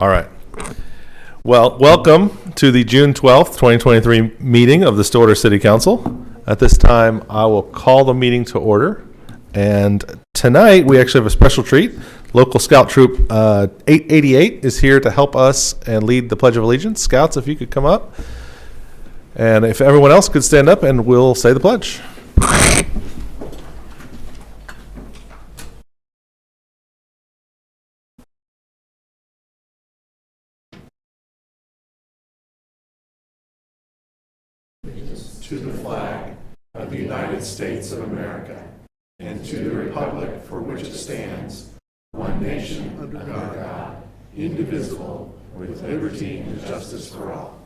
All right. Well, welcome to the June 12th, 2023 meeting of the Stillwater City Council. At this time, I will call the meeting to order. And tonight, we actually have a special treat. Local Scout Troop 888 is here to help us and lead the Pledge of Allegiance. Scouts, if you could come up. And if everyone else could stand up, and we'll say the pledge. To the flag of the United States of America and to the republic for which it stands, one nation under God, indivisible, with liberty and justice for all.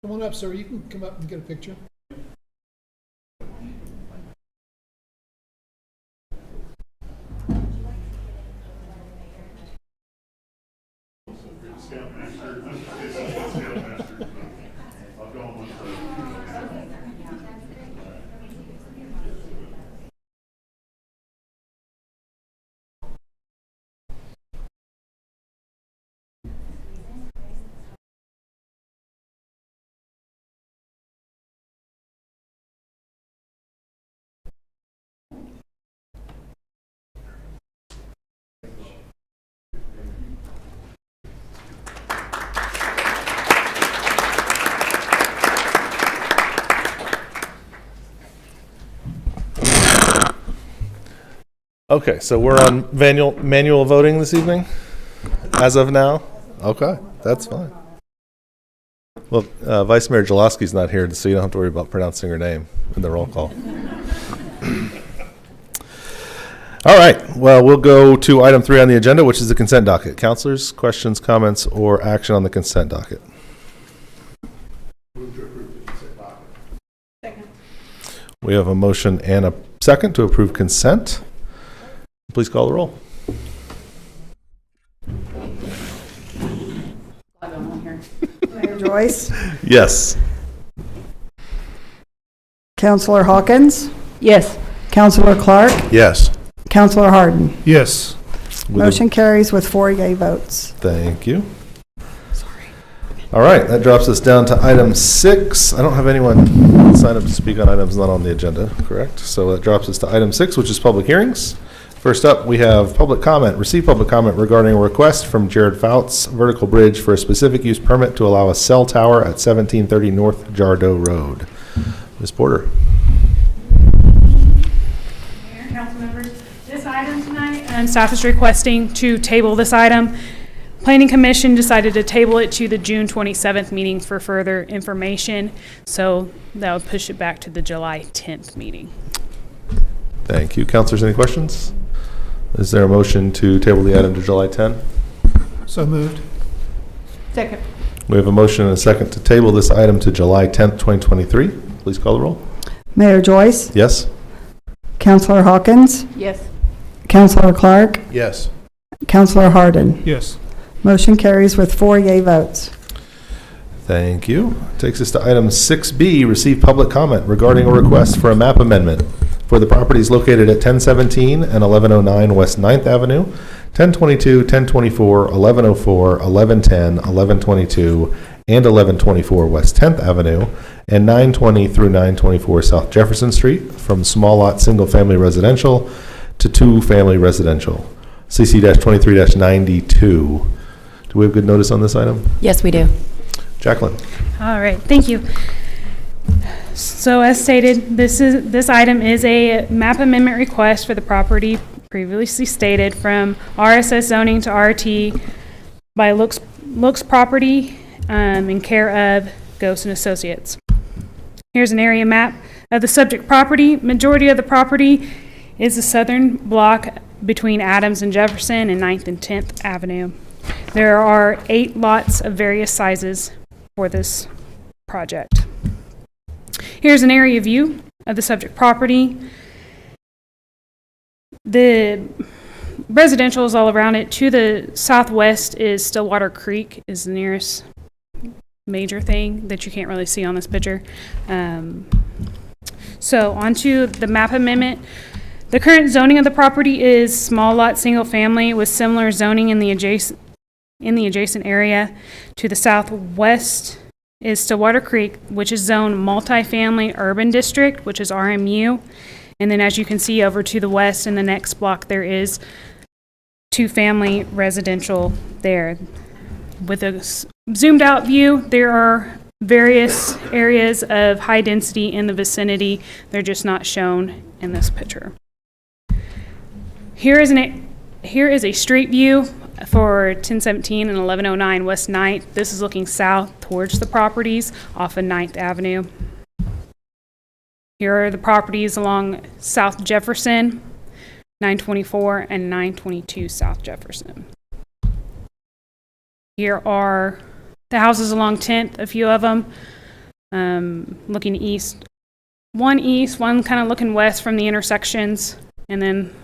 Come on up, sir. You can come up and get a picture. Okay, so we're on manual voting this evening, as of now? Okay, that's fine. Well, Vice Mayor Jaloski's not here, so you don't have to worry about pronouncing her name in the roll call. All right, well, we'll go to item 3 on the agenda, which is the consent docket. Councilors, questions, comments, or action on the consent docket? Move to approve the consent docket. Second. We have a motion and a second to approve consent. Please call the roll. Mayor Joyce, Yes. Councilor Hawkins, Yes. Councilor Clark, Yes. Councilor Harden. Yes. Motion carries with 4 yea votes. Thank you. All right, that drops us down to item 6. I don't have anyone sign up to speak on items not on the agenda, correct? So that drops us to item 6, which is public hearings. First up, we have public comment. Receive public comment regarding a request from Jared Fouts, Vertical Bridge, for a specific use permit to allow a cell tower at 1730 North Jardo Road. Ms. Porter. Mayor, council members, this item tonight, staff is requesting to table this item. Planning Commission decided to table it to the June 27th meeting for further information, so that would push it back to the July 10th meeting. Thank you. Councilors, any questions? Is there a motion to table the item to July 10? So moved. Second. We have a motion and a second to table this item to July 10th, 2023. Please call the roll. Mayor Joyce, Yes? Councilor Hawkins, Yes. Councilor Clark, Yes. Councilor Harden. Yes. Motion carries with 4 yea votes. Thank you. Takes us to item 6B, receive public comment regarding a request for a map amendment for the properties located at 1017 and 1109 West 9th Avenue, 1022, 1024, 1104, 1110, 1122, and 1124 West 10th Avenue, and 920 through 924 South Jefferson Street, from small lot single-family residential to two-family residential. CC-23-92. Do we have good notice on this item? Yes, we do. Jacqueline. All right, thank you. So as stated, this item is a map amendment request for the property previously stated from RSS zoning to RT by Looks Property in care of Ghost and Associates. Here's an area map of the subject property. Majority of the property is the southern block between Adams and Jefferson and 9th and 10th Avenue. There are 8 lots of various sizes for this project. Here's an area view of the subject property. The residential is all around it. To the southwest is Stillwater Creek, is the nearest major thing that you can't really see on this picture. So onto the map amendment. The current zoning of the property is small lot, single family, with similar zoning in the adjacent area. To the southwest is Stillwater Creek, which is zoned multifamily urban district, which is RMU. And then as you can see over to the west in the next block, there is 2-family residential there. With a zoomed out view, there are various areas of high density in the vicinity. They're just not shown in this picture. Here is a street view for 1017 and 1109 West 9th. This is looking south towards the properties off of 9th Avenue. Here are the properties along South Jefferson, 924 and 922 South Jefferson. Here are the houses along 10th, a few of them, looking east. One kind of looking west from the intersections, and then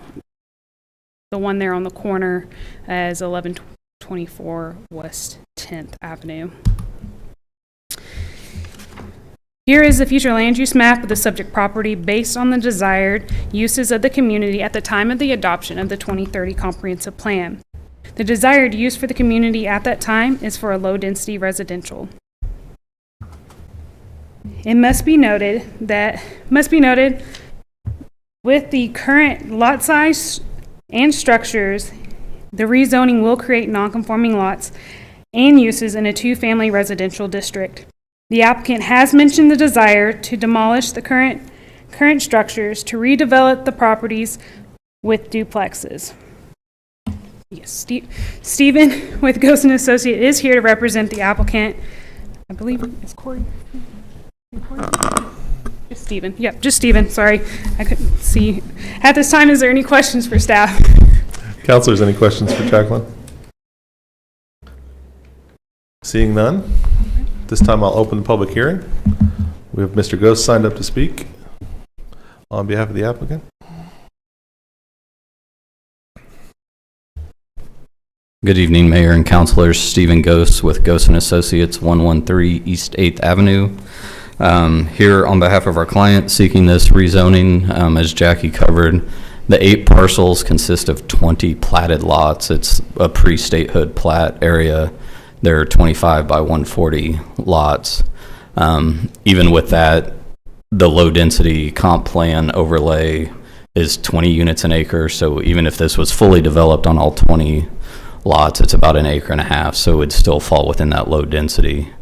the one there on the corner as 1124 West 10th Avenue. Here is the future land use map of the subject property based on the desired uses of the community at the time of the adoption of the 2030 comprehensive plan. The desired use for the community at that time is for a low-density residential. It must be noted with the current lot size and structures, the rezoning will create non-conforming lots and uses in a 2-family residential district. The applicant has mentioned the desire to demolish the current structures to redevelop the properties with duplexes. Yes, Stephen with Ghost & Associate is here to represent the applicant. I believe it's Corey. Just Stephen. Yep, just Stephen. Sorry, I couldn't see. At this time, is there any questions for staff? Counselors, any questions for Jacqueline? Seeing none, this time I'll open the public hearing. We have Mr. Ghost signed up to speak on behalf of the applicant. Good evening, Mayor and Councilors. Stephen Ghost with Ghost & Associates, 113 East 8th Avenue. Here on behalf of our client seeking this rezoning, as Jackie covered, the 8 parcels consist of 20 platted lots. It's a pre-statehood plat area. There are 25 by 140 lots. Even with that, the low-density comp plan overlay is 20 units an acre. So even if this was fully developed on all 20 lots, it's about 1.5 acres, so it would still fall within that low density.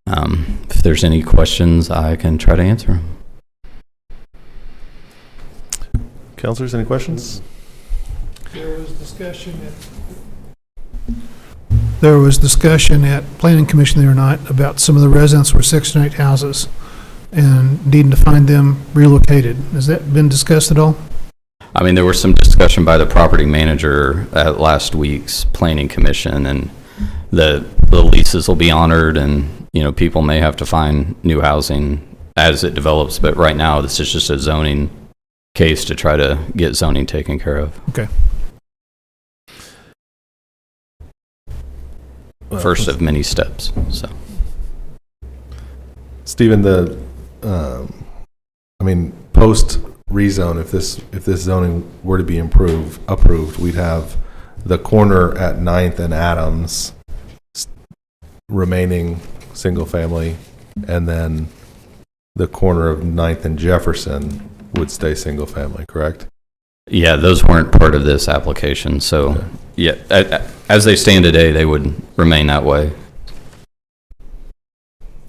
If there's any questions, I can try to answer them. Counselors, any questions? There was discussion at Planning Commission the other night about some of the residents were Section 8 houses and needing to find them relocated. Has that been discussed at all? I mean, there was some discussion by the property manager at last week's Planning Commission, and the leases will be honored, and people may have to find new housing as it develops. But right now, this is just a zoning case to try to get zoning taken care of. Okay. First of many steps. So, Stephen, post rezone, if this zoning were to be approved, we'd have the corner at 9th and Adams remaining single family, and then the corner of 9th and Jefferson would stay single family, correct? Yeah, those weren't part of this application. So, okay. Yeah, as they stand today, they would remain that way.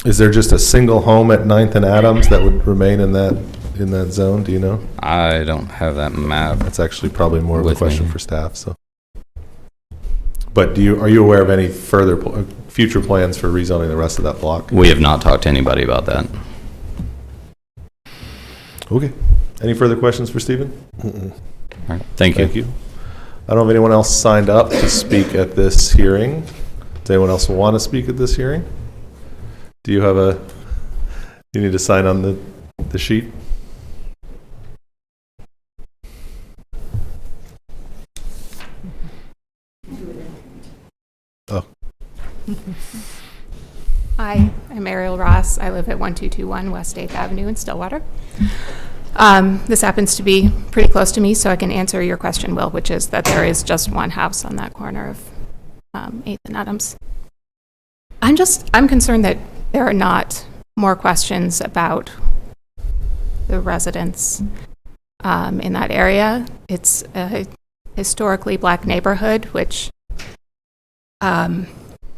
Is there just a single home at 9th and Adams that would remain in that zone? Do you know? I don't have that map. That's actually probably more of a question for staff. So, but are you aware of any further future plans for rezoning the rest of that block? We have not talked to anybody about that. Okay. Any further questions for Stephen? All right. Thank you. I don't have anyone else signed up to speak at this hearing. Does anyone else want to speak at this hearing? Do you have you need to sign on the sheet? Oh. Hi, I'm Ariel Ross. I live at 1221 West 8th Avenue in Stillwater. This happens to be pretty close to me, so I can answer your question, Will, which is that there is just one house on that corner of 8th and Adams. I'm concerned that there are not more questions about the residents in that area. It's a historically black neighborhood, which,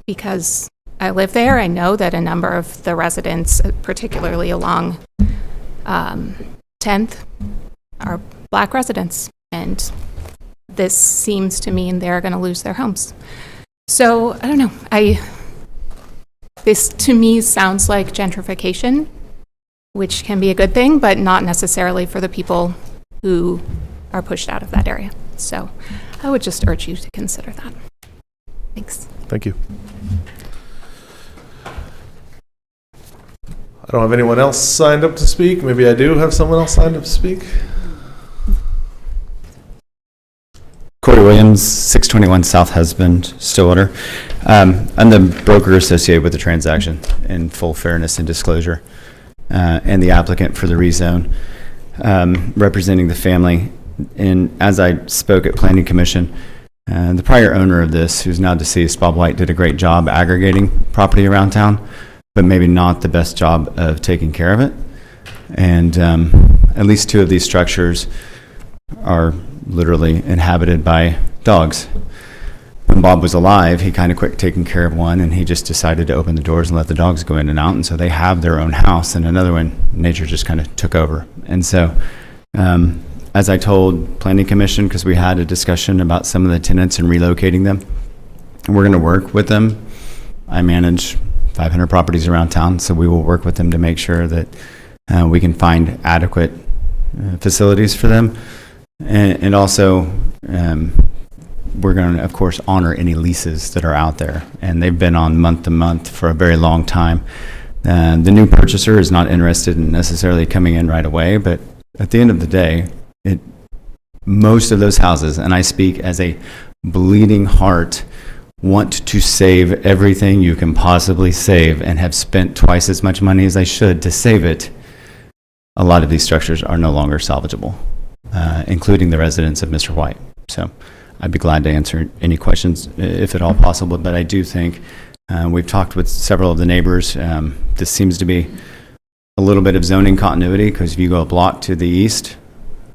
because I live there, I know that a number of the residents, particularly along 10th, are black residents, and this seems to mean they're going to lose their homes. So, I don't know. This to me sounds like gentrification, which can be a good thing, but not necessarily for the people who are pushed out of that area. So, I would just urge you to consider that. Thanks. Thank you. I don't have anyone else signed up to speak. Maybe I do have someone else signed up to speak. Corey Williams, 621 South Husband, Stillwater. I'm the broker associated with the transaction in full fairness and disclosure, and the applicant for the rezone, representing the family. And as I spoke at Planning Commission, the prior owner of this, who's now deceased, Bob White, did a great job aggregating property around town, but maybe not the best job of taking care of it. And at least two of these structures are literally inhabited by dogs. When Bob was alive, he kind of quit taking care of one, and he just decided to open the doors and let the dogs go in and out. And so they have their own house, and another one, nature just kind of took over. And so as I told Planning Commission, because we had a discussion about some of the tenants and relocating them, and we're going to work with them. I manage 500 properties around town, so we will work with them to make sure that we can find adequate facilities for them. And also, we're going to, of course, honor any leases that are out there. And they've been on month to month for a very long time. The new purchaser is not interested in necessarily coming in right away, but at the end of the day, most of those houses, and I speak as a bleeding heart, want to save everything you can possibly save and have spent twice as much money as I should to save it. A lot of these structures are no longer salvageable, including the residents of Mr. White. So I'd be glad to answer any questions if at all possible, but I do think we've talked with several of the neighbors. This seems to be a little bit of zoning continuity, because if you go a block to the east,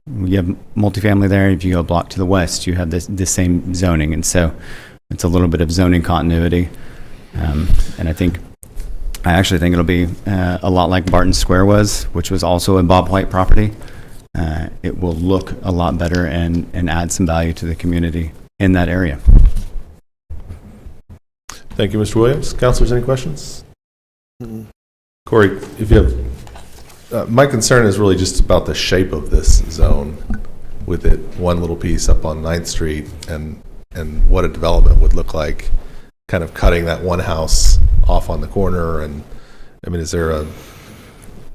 you have multifamily there. If you go a block to the west, you have the same zoning. And so it's a little bit of zoning continuity. And I actually think it'll be a lot like Barton Square was, which was also a Bob White property. It will look a lot better and add some value to the community in that area. Thank you, Mr. Williams. Councilors, any questions? Corey, if you have, my concern is really just about the shape of this zone, with it one little piece up on 9th Street and what a development would look like, kind of cutting that one house off on the corner. And I mean, is there a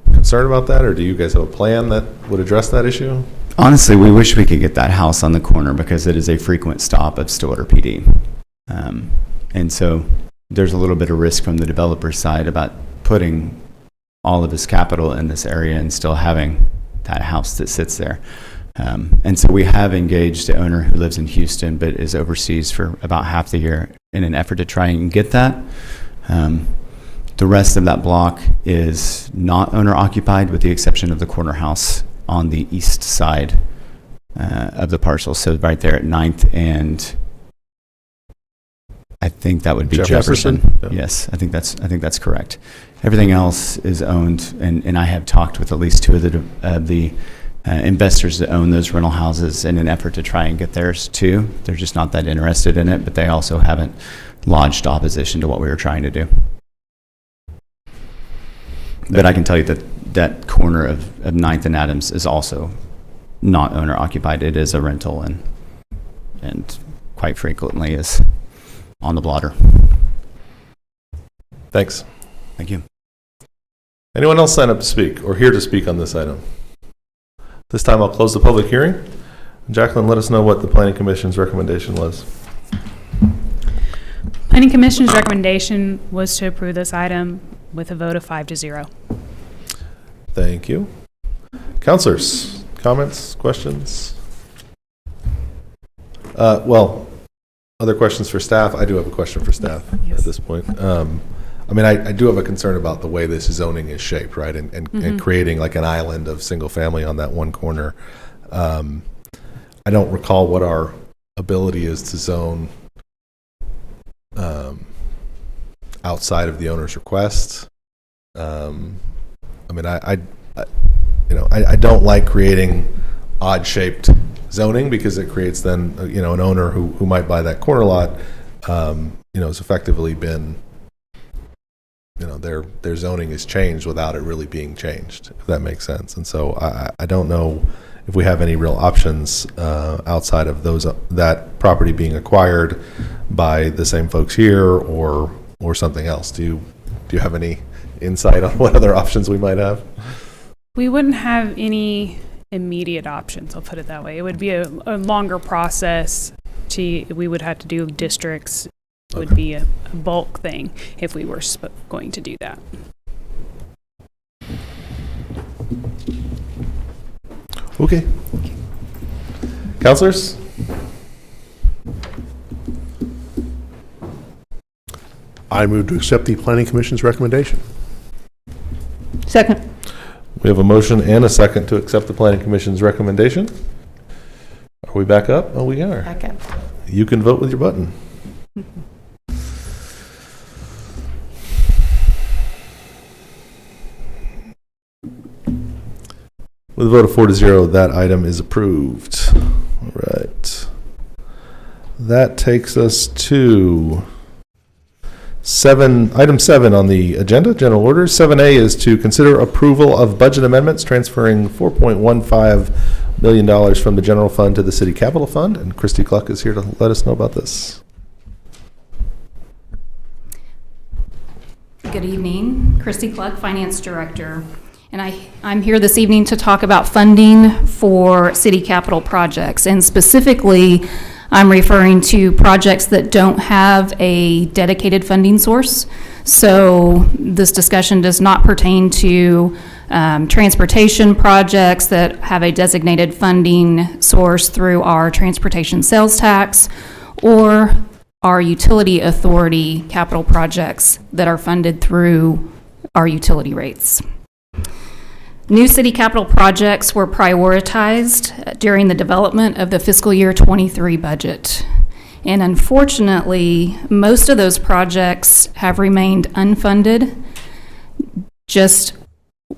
concern about that, or do you guys have a plan that would address that issue? Honestly, we wish we could get that house on the corner, because it is a frequent stop of Stillwater PD. And so there's a little bit of risk from the developer's side about putting all of his capital in this area and still having that house that sits there. And so we have engaged the owner who lives in Houston but is overseas for about half the year in an effort to try and get that. The rest of that block is not owner occupied, with the exception of the corner house on the east side of the parcel. So right there at 9th and I think that would be Jefferson. Yeah. Yes, I think that's correct. Everything else is owned, and I have talked with at least two of the investors that own those rental houses in an effort to try and get theirs too. They're just not that interested in it, but they also haven't lodged opposition to what we were trying to do. But I can tell you that corner of 9th and Adams is also not owner occupied. It is a rental, and and quite frequently is on the blotter. Thanks. Thank you. Anyone else sign up to speak or here to speak on this item? This time I'll close the public hearing. Jacqueline, let us know what the Planning Commission's recommendation was. Planning Commission's recommendation was to approve this item with a vote of 5-0. Thank you. Counselors, comments, questions? Well, other questions for staff? I do have a question for staff at this point. I mean, I do have a concern about the way this zoning is shaped, right? And creating like an island of single family on that one corner. I don't recall what our ability is to zone outside of the owner's request. I mean, I don't like creating odd-shaped zoning because it creates then, an owner who might buy that corner lot, has effectively been, their zoning is changed without it really being changed, if that makes sense. And so I don't know if we have any real options outside of that property being acquired by the same folks here or something else. Do you have any insight on what other options we might have? We wouldn't have any immediate options, I'll put it that way. It would be a longer process. We would have to do districts. It would be a bulk thing if we were going to do that. Okay. Counselors? I move to accept the Planning Commission's recommendation. Second. We have a motion and a second to accept the Planning Commission's recommendation. Are we back up? Oh, we are. Back up. You can vote with your button. With a vote of 4-0, that item is approved. All right. That takes us to item 7 on the agenda, general orders. 7A is to consider approval of budget amendments transferring $4.15 million from the general fund to the city capital fund. And Christy Cluck is here to let us know about this. Good evening, Christy Cluck, Finance Director. And I'm here this evening to talk about funding for city capital projects. And specifically, I'm referring to projects that don't have a dedicated funding source. So this discussion does not pertain to transportation projects that have a designated funding source through our transportation sales tax or our utility authority capital projects that are funded through our utility rates. New city capital projects were prioritized during the development of the fiscal year 23 budget. And unfortunately, most of those projects have remained unfunded, just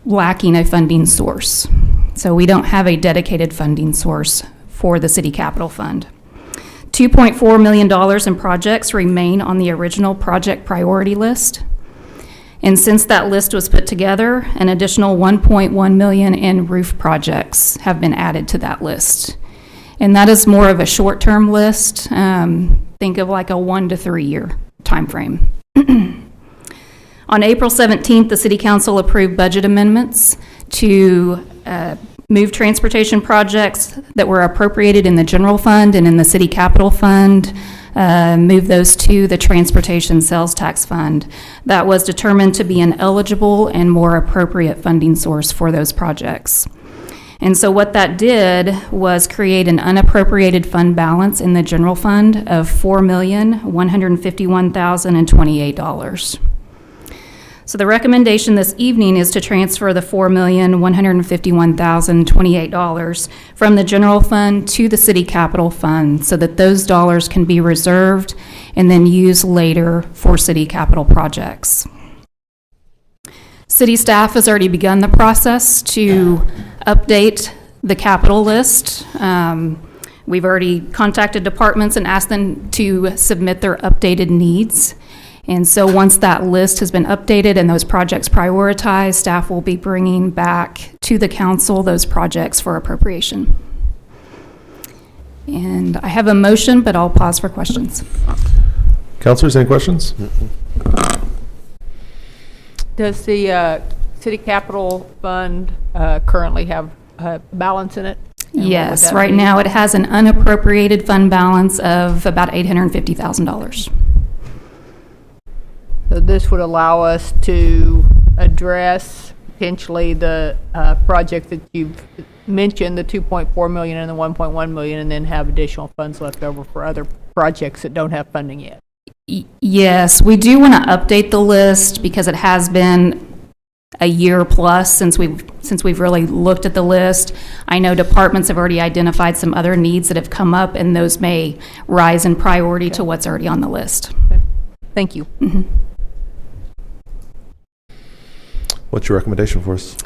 lacking a funding source. So we don't have a dedicated funding source for the city capital fund. $2.4 million in projects remain on the original project priority list. And since that list was put together, an additional $1.1 million in roof projects have been added to that list. And that is more of a short-term list. Think of like a 1 to 3 year time frame. On April 17th, the City Council approved budget amendments to move transportation projects that were appropriated in the general fund and in the city capital fund, move those to the transportation sales tax fund. That was determined to be an eligible and more appropriate funding source for those projects. And so what that did was create an unappropriated fund balance in the general fund of $4,151,028. So the recommendation this evening is to transfer the $4,151,028 from the general fund to the city capital fund so that those dollars can be reserved and then used later for city capital projects. City staff has already begun the process to update the capital list. We've already contacted departments and asked them to submit their updated needs. And so once that list has been updated and those projects prioritized, staff will be bringing back to the council those projects for appropriation. And I have a motion, but I'll pause for questions. Councilors, any questions? Does the city capital fund currently have a balance in it? And what would Yes, that right be? now it has an unappropriated fund balance of about $850,000. So this would allow us to address potentially the project that you've mentioned, the 2.4 million and the 1.1 million, and then have additional funds left over for other projects that don't have funding yet. Yes, we do want to update the list because it has been a year plus since we've really looked at the list. I know departments have already identified some other needs that have come up, and those may rise in priority to what's already on the list. Thank you. What's your recommendation for us?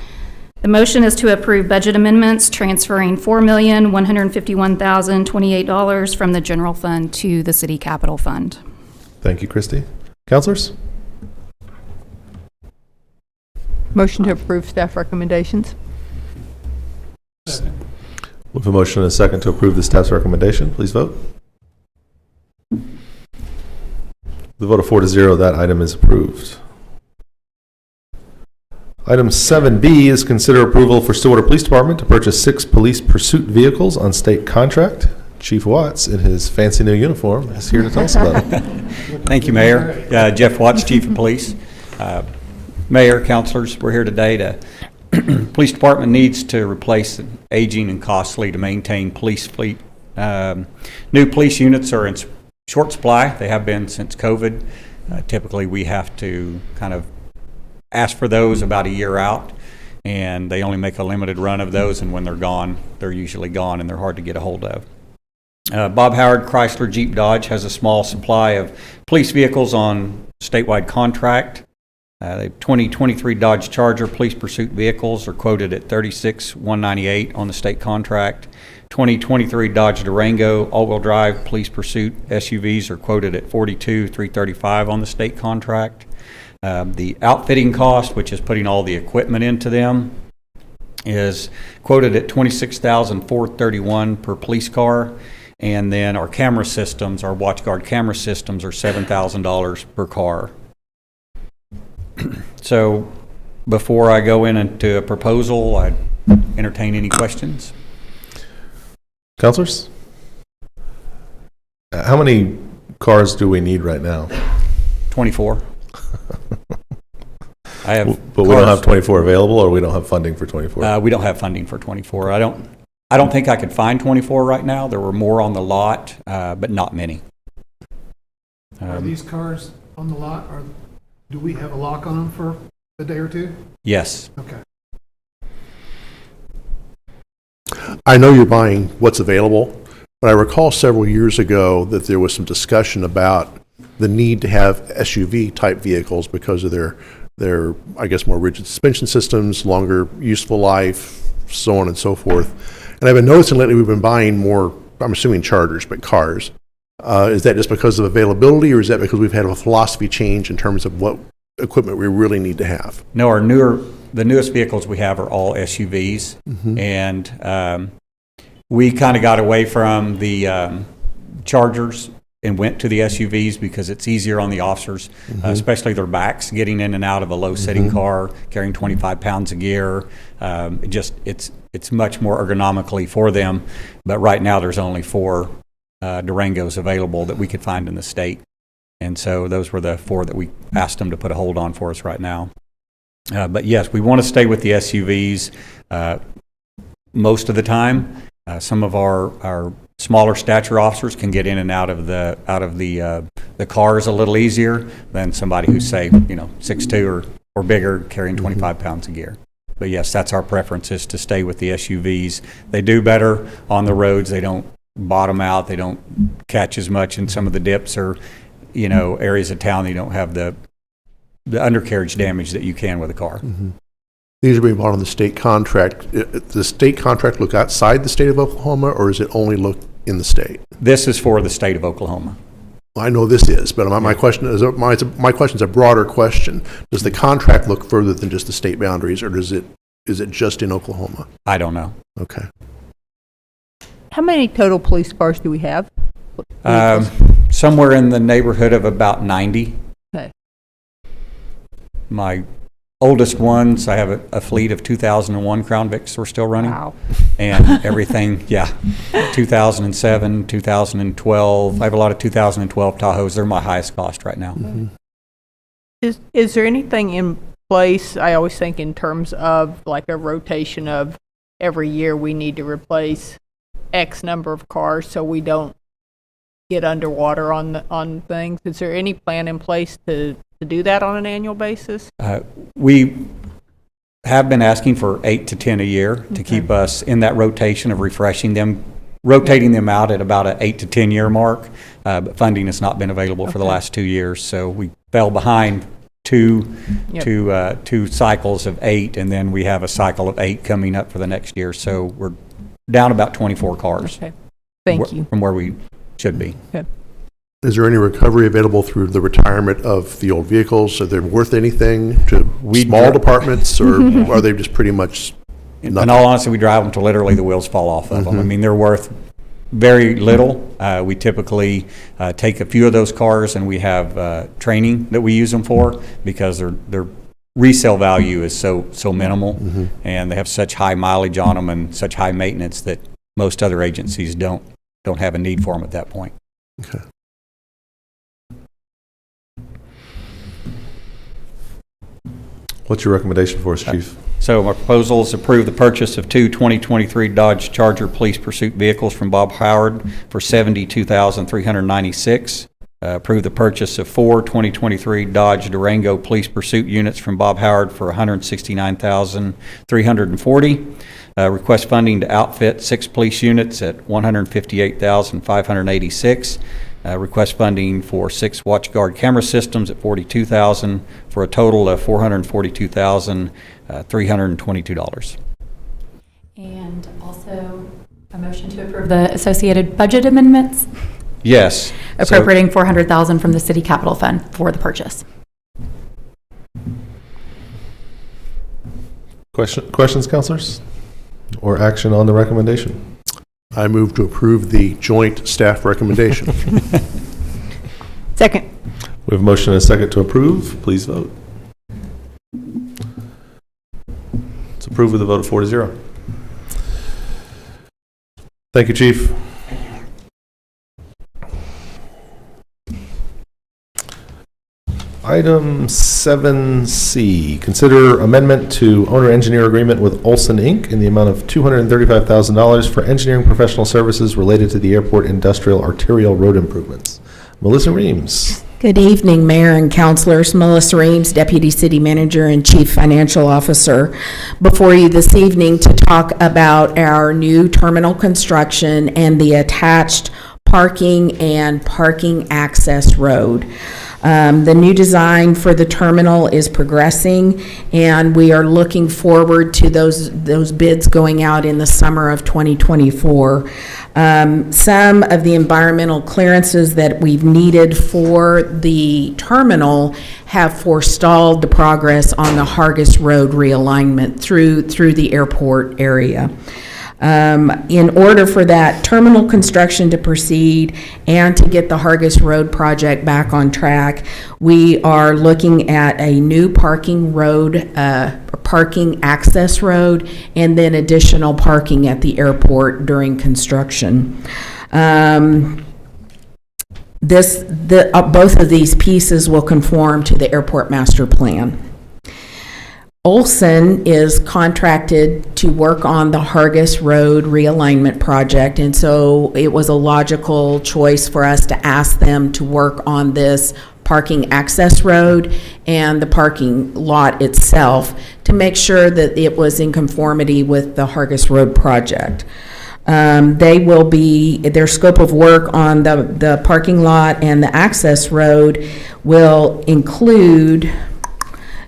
The motion is to approve budget amendments transferring $4,151,028 from the general fund to the city capital fund. Thank you, Christie. Councilors? Motion to approve staff recommendations. With a motion and a second to approve the staff's recommendation, please vote. The vote of 4 to 0, that item is approved. Item 7B is consider approval for Stillwater Police Department to purchase 6 police pursuit vehicles on state contract. Chief Watts, in his fancy new uniform, is here to tell us about it. Thank you, Mayor. Jeff Watts, Chief of Police. Mayor, councilors, we're here today to, Police Department needs to replace an aging and costly to maintain police fleet. New police units are in short supply. They have been since COVID. Typically, we have to kind of ask for those about a year out, and they only make a limited run of those, and when they're gone, they're usually gone, and they're hard to get a hold of. Bob Howard Chrysler Jeep Dodge has a small supply of police vehicles on statewide contract. The 2023 Dodge Charger police pursuit vehicles are quoted at $36,198 on the state contract. 2023 Dodge Durango all-wheel drive police pursuit SUVs are quoted at $42,335 on the state contract. The outfitting cost, which is putting all the equipment into them, is quoted at $26,431 per police car. And then our camera systems, our WatchGuard camera systems, are $7,000 per car. So before I go into a proposal, I entertain any questions. Councilors? How many cars do we need right now? 24. I have But we don't have 24 available, or we don't have funding for 24? we don't have funding for 24. I don't think I could find 24 right now. There were more on the lot, but not many. Are these cars on the lot, or do we have a lock on them for a day or two? Yes. Okay. I know you're buying what's available, but I recall several years ago that there was some discussion about the need to have SUV-type vehicles because of their, I guess, more rigid suspension systems, longer useful life, so on and so forth. And I've been noticing lately we've been buying more, I'm assuming Chargers, but cars. Is that just because of availability, or is that because we've had a philosophy change in terms of what equipment we really need to have? No, the newest vehicles we have are all SUVs, and we kind of got away from the Chargers and went to the SUVs because it's easier on the officers, especially their backs, getting in and out of a low-setting car, carrying 25 pounds of gear. It's much more ergonomically for them. But right now, there's only 4 Durangos available that we could find in the state, and so those were the 4 that we asked them to put a hold on for us right now. But yes, we want to stay with the SUVs most of the time. Some of our smaller stature officers can get in and out of the cars a little easier than somebody who's, say, 6'2" or bigger, carrying 25 pounds of gear. But yes, that's our preference, is to stay with the SUVs. They do better on the roads. They don't bottom out. They don't catch as much in some of the dips or areas of town. They don't have the undercarriage damage that you can with a car. These are being bought on the state contract. Does the state contract look outside the state of Oklahoma, or is it only look in the state? This is for the state of Oklahoma. I know this is, but my question is a broader question. Does the contract look further than just the state boundaries, or is it just in Oklahoma? I don't know. Okay. How many total police cars do we have? Somewhere in the neighborhood of about 90. Okay. My oldest ones, I have a fleet of 2001 Crown Vics we're still running. Wow. And everything, 2007, 2012. I have a lot of 2012 Tahoes. They're my highest cost right now. Mm-hmm. Is there anything in place, I always think in terms of like a rotation of every year we need to replace X number of cars so we don't get underwater on things? Is there any plan in place to do that on an annual basis? We have been asking for 8 to 10 a year to keep us in that rotation of rotating them out at about an 8 to 10 year mark. But funding has not been available for the last 2 years, so we fell behind two cycles of 8, and then we have a cycle of 8 coming up for the next year. So we're down about 24 cars. Okay. Thank you. From where we should be. Okay. Is there any recovery available through the retirement of the old vehicles? Are they worth anything to small departments, or are they just pretty much nothing? In all honesty, we drive them till literally the wheels fall off of them. I mean, they're worth very little. We typically take a few of those cars, and we have training that we use them for, because their resale value is so minimal, and they have such high mileage on them and such high maintenance that most other agencies don't have a need for them at that point. Okay. What's your recommendation for us, Chief? So my proposal is approve the purchase of 2 2023 Dodge Charger police pursuit vehicles from Bob Howard for $72,396. Approve the purchase of 4 2023 Dodge Durango police pursuit units from Bob Howard for $169,340. Request funding to outfit 6 police units at $158,586. Request funding for 6 WatchGuard camera systems at $42,000 for a total of $442,322. And also a motion to approve the associated budget amendments, Yes. appropriating $400,000 from the city capital fund for the purchase. Questions, councilors? Or action on the recommendation? I move to approve the joint staff recommendation. Second. We have a motion and a second to approve. Please vote. It's approved with a vote of 4-0. Thank you, Chief. Item 7C, consider amendment to owner-engineer agreement with Olson, Inc. in the amount of $235,000 for engineering professional services related to the airport industrial arterial road improvements. Melissa Reams. Good evening, Mayor and Councilors. Melissa Reams, Deputy City Manager and Chief Financial Officer, before you this evening to talk about our new terminal construction and the attached parking and parking access road. The new design for the terminal is progressing, and we are looking forward to those bids going out in the summer of 2024. Some of the environmental clearances that we've needed for the terminal have forestalled the progress on the Hargis Road realignment through the airport area. In order for that terminal construction to proceed and to get the Hargis Road project back on track, we are looking at a new parking road, parking access road, and then additional parking at the airport during construction. Both of these pieces will conform to the airport master plan. Olson is contracted to work on the Hargis Road realignment project, and so it was a logical choice for us to ask them to work on this parking access road and the parking lot itself to make sure that it was in conformity with the Hargis Road project. Their scope of work on the parking lot and the access road will include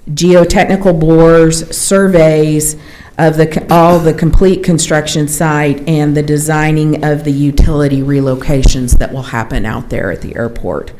geotechnical bores, surveys of all the complete construction site, and the designing of the utility relocations that will happen out there at the airport.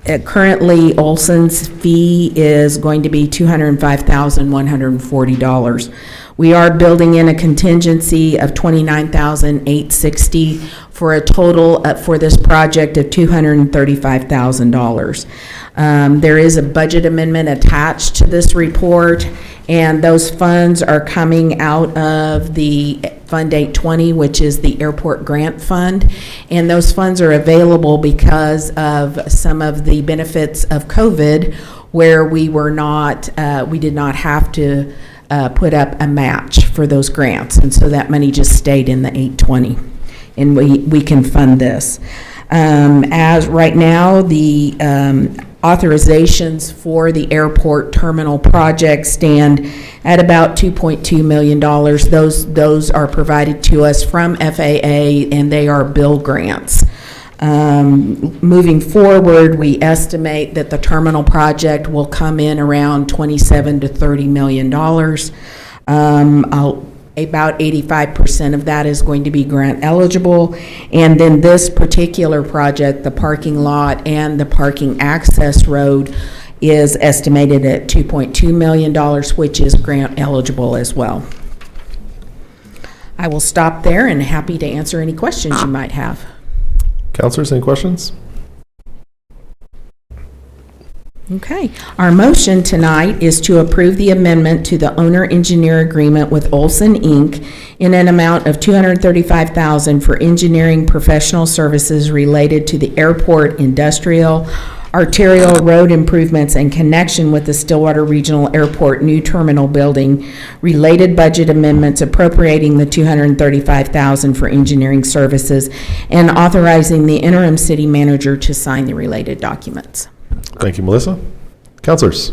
Currently, Olson's fee is going to be $205,140. We are building in a contingency of $29,860 for a total for this project of $235,000. There is a budget amendment attached to this report, and those funds are coming out of the Fund 820, which is the airport grant fund. And those funds are available because of some of the benefits of COVID, where we did not have to put up a match for those grants. And so that money just stayed in the 820, and we can fund this. As right now, the authorizations for the airport terminal project stand at about $2.2 million. Those are provided to us from FAA, and they are bill grants. Moving forward, we estimate that the terminal project will come in around $27 to $30 million. About 85% of that is going to be grant eligible. And then this particular project, the parking lot and the parking access road, is estimated at $2.2 million, which is grant eligible as well. I will stop there and happy to answer any questions you might have. Councilors, any questions? Okay. Our motion tonight is to approve the amendment to the owner-engineer agreement with Olson, Inc. in an amount of $235,000 for engineering professional services related to the airport, industrial, arterial road improvements, and connection with the Stillwater Regional Airport new terminal building, related budget amendments appropriating the $235,000 for engineering services, and authorizing the interim city manager to sign the related documents. Thank you, Melissa. Councilors?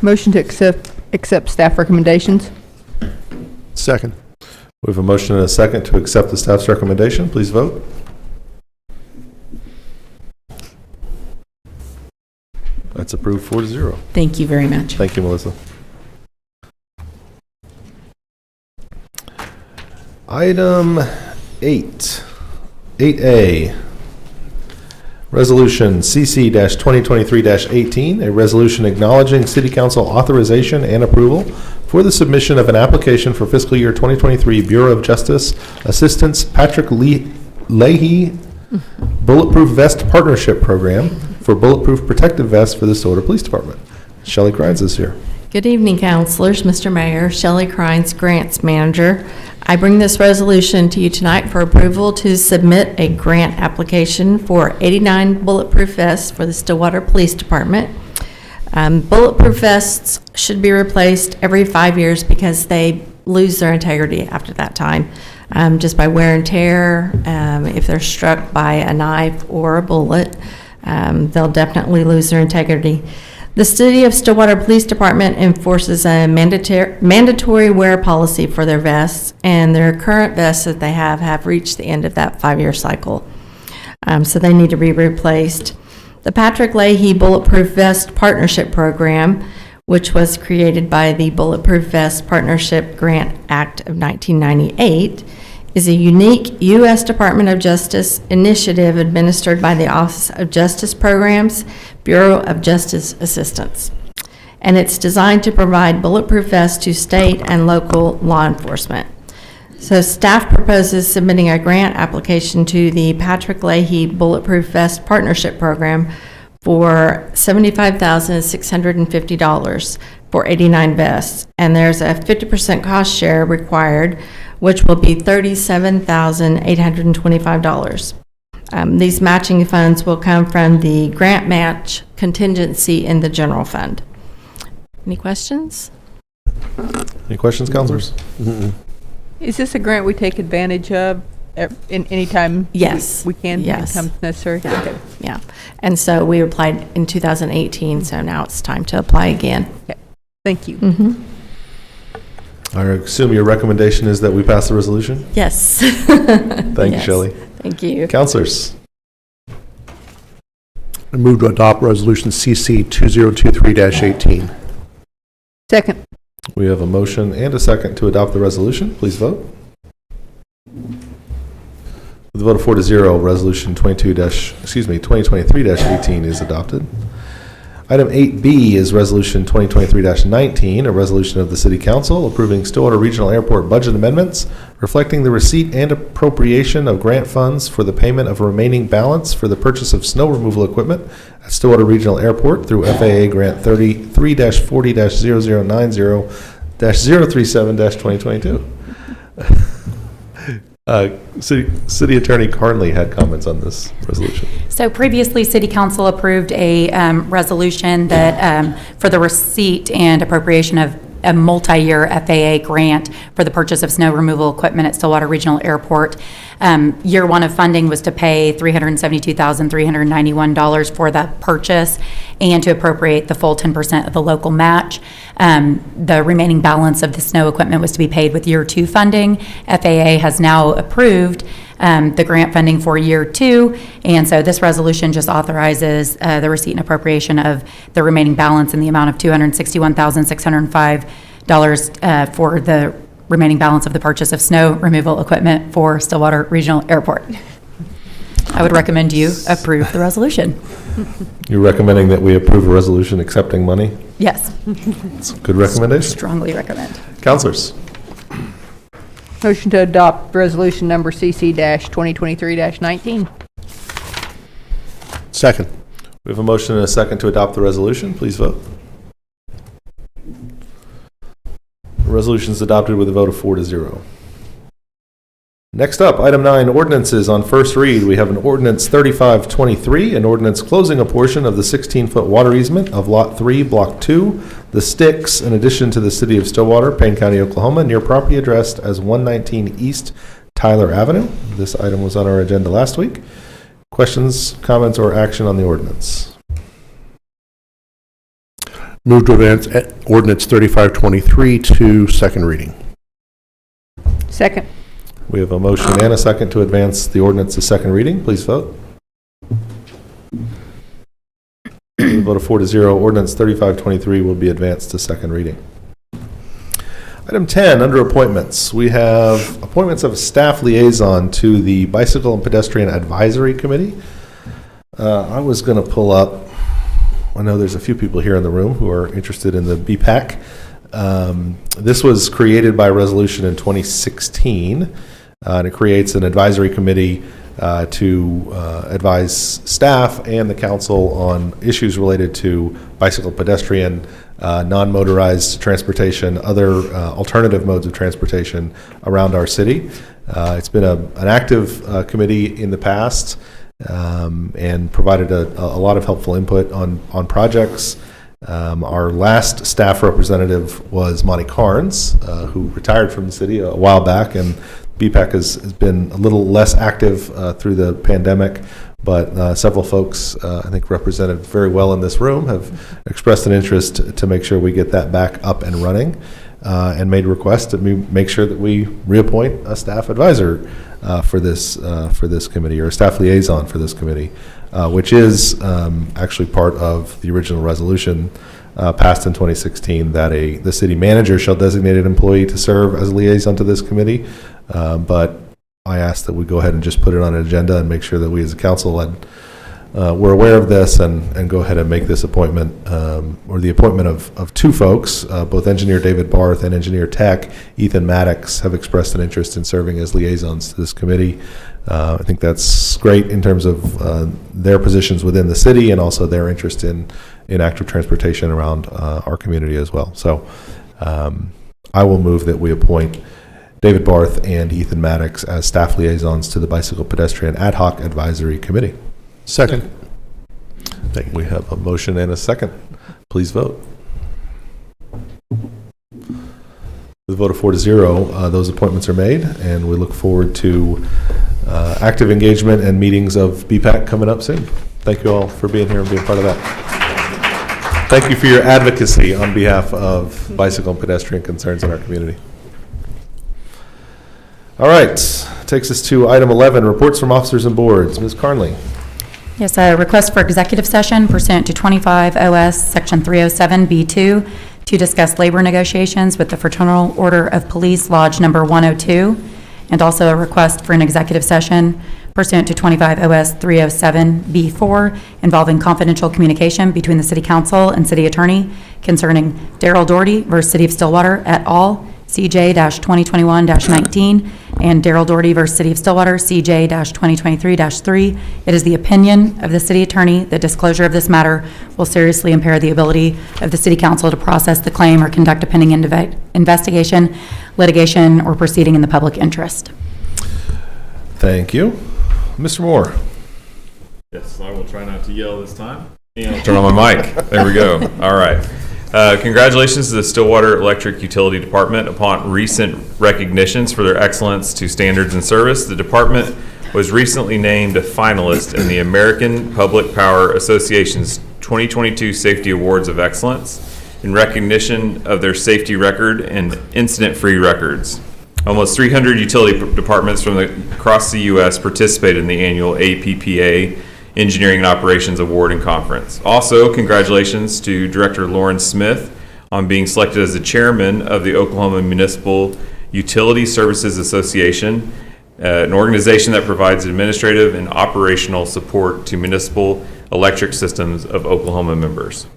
Motion to accept staff recommendations. Second. We have a motion and a second to accept the staff's recommendation. Please vote. That's approved 4-0. Thank you very much. Thank you, Melissa. Item 8A. Resolution CC-2023-18, a resolution acknowledging City Council authorization and approval for the submission of an application for fiscal year 2023 Bureau of Justice Assistance Patrick Leahy Bulletproof Vest Partnership Program for bulletproof protective vests for the Stillwater Police Department. Shelley Crines is here. Good evening, councilors. Mr. Mayor, Shelley Crines, Grants Manager. I bring this resolution to you tonight for approval to submit a grant application for 89 bulletproof vests for the Stillwater Police Department. Bulletproof vests should be replaced every 5 years because they lose their integrity after that time, just by wear and tear. If they're struck by a knife or a bullet, they'll definitely lose their integrity. The City of Stillwater Police Department enforces a mandatory wear policy for their vests, and their current vests that they have reached the end of that 5-year cycle. So they need to be replaced. The Patrick Leahy Bulletproof Vest Partnership Program, which was created by the Bulletproof Vest Partnership Grant Act of 1998, is a unique U.S. Department of Justice initiative administered by the Office of Justice Programs, Bureau of Justice Assistance. And it's designed to provide bulletproof vests to state and local law enforcement. So staff proposes submitting a grant application to the Patrick Leahy Bulletproof Vest Partnership Program for $75,650 for 89 vests. And there's a 50% cost share required, which will be $37,825. These matching funds will come from the grant match contingency in the general fund. Any questions? Any questions, councilors? Is this a grant we take advantage of in any time? Yes. We can? Yes. Anytime necessary? Yeah. Okay. Yeah. And so we applied in 2018, so now it's time to apply again. Okay. Thank you. Mm-hmm. I assume your recommendation is that we pass the resolution? Yes. Thank you, Shelley. Thank you. Councilors? I move to adopt resolution CC 2023-18. Second. We have a motion and a second to adopt the resolution. Please vote. With a vote of 4 to 0, Resolution 2023-18 is adopted. Item 8B is Resolution 2023-19, a resolution of the City Council approving Stillwater Regional Airport budget amendments, reflecting the receipt and appropriation of grant funds for the payment of remaining balance for the purchase of snow removal equipment at Stillwater Regional Airport through FAA Grant 33-40-0090-037-2022. City Attorney Carnley had comments on this resolution. So previously, City Council approved a resolution that for the receipt and appropriation of a multi-year FAA grant for the purchase of snow removal equipment at Stillwater Regional Airport. Year one of funding was to pay $372,391 for the purchase and to appropriate the full 10% of the local match. The remaining balance of the snow equipment was to be paid with year two funding. FAA has now approved the grant funding for year two, and so this resolution just authorizes the receipt and appropriation of the remaining balance in the amount of $261,605 for the remaining balance of the purchase of snow removal equipment for Stillwater Regional Airport. I would recommend you approve the resolution. You're recommending that we approve a resolution accepting money? Yes. It's a good recommendation. Strongly recommend. Councilors? Motion to adopt resolution number CC-2023-19. Second. We have a motion and a second to adopt the resolution. Please vote. The resolution is adopted with a vote of 4 to 0. Next up, item 9, ordinances on first read. We have an ordinance 3523, an ordinance closing a portion of the 16-foot water easement of Lot 3, Block 2, The Sticks, in addition to the City of Stillwater, Payne County, Oklahoma, near property addressed as 119 East Tyler Avenue. This item was on our agenda last week. Questions, comments, or action on the ordinance? Move to advance ordinance 3523 to second reading. Second. We have a motion and a second to advance the ordinance to second reading. Please vote. With a vote of 4 to 0, ordinance 3523 will be advanced to second reading. Item 10, under appointments, we have appointments of a staff liaison to the Bicycle and Pedestrian Advisory Committee. I was going to pull up, I know there's a few people here in the room who are interested in the BPAC. This was created by resolution in 2016, and it creates an advisory committee to advise staff and the council on issues related to bicycle, pedestrian, non-motorized transportation, other alternative modes of transportation around our city. It's been an active committee in the past and provided a lot of helpful input on projects. Our last staff representative was Monty Carnes, who retired from the city a while back, and BPAC has been a little less active through the pandemic, but several folks, I think represented very well in this room, have expressed an interest to make sure we get that back up and running, and made requests to make sure that we reappoint a staff advisor for this committee, or a staff liaison for this committee, which is actually part of the original resolution passed in 2016 that the city manager shall designate an employee to serve as a liaison to this committee. But I asked that we go ahead and just put it on an agenda and make sure that we as a council we're aware of this and go ahead and make this appointment, or the appointment of two folks, both engineer David Barth and engineer tech Ethan Maddox have expressed an interest in serving as liaisons to this committee. I think that's great in terms of their positions within the city and also their interest in active transportation around our community as well. So I will move that we appoint David Barth and Ethan Maddox as staff liaisons to the Bicycle Pedestrian Ad Hoc Advisory Committee. Second. We have a motion and a second. Please vote. With a vote of 4 to 0, those appointments are made, and we look forward to active engagement and meetings of BPAC coming up soon. Thank you all for being here and being part of that. Thank you for your advocacy on behalf of bicycle and pedestrian concerns in our community. All right, takes us to item 11, reports from officers and boards. Ms. Carnley. Yes, a request for executive session pursuant to 25 OS Section 307B2 to discuss labor negotiations with the Fraternal Order of Police Lodge Number 102, and also a request for an executive session pursuant to 25 OS 307B4 involving confidential communication between the City Council and City Attorney concerning Darrell Doherty versus City of Stillwater et al., CJ-2021-19, and Darrell Doherty versus City of Stillwater, CJ-2023-3. It is the opinion of the City Attorney that disclosure of this matter will seriously impair the ability of the City Council to process the claim or conduct a pending investigation, litigation, or proceeding in the public interest. Thank you. Mr. Moore. Yes, I will try not to yell this time. And I'll turn on my mic. There we go. All right. Congratulations to the Stillwater Electric Utility Department. Upon recent recognitions for their excellence to standards and service, the department was recently named a finalist in the American Public Power Association's 2022 Safety Awards of Excellence in recognition of their safety record and incident-free records. Almost 300 utility departments from across the U.S. participated in the annual APPA Engineering and Operations Award and Conference. Also, congratulations to Director Lauren Smith on being selected as the chairman of the Oklahoma Municipal Utility Services Association, an organization that provides administrative and operational support to municipal electric systems of Oklahoma members.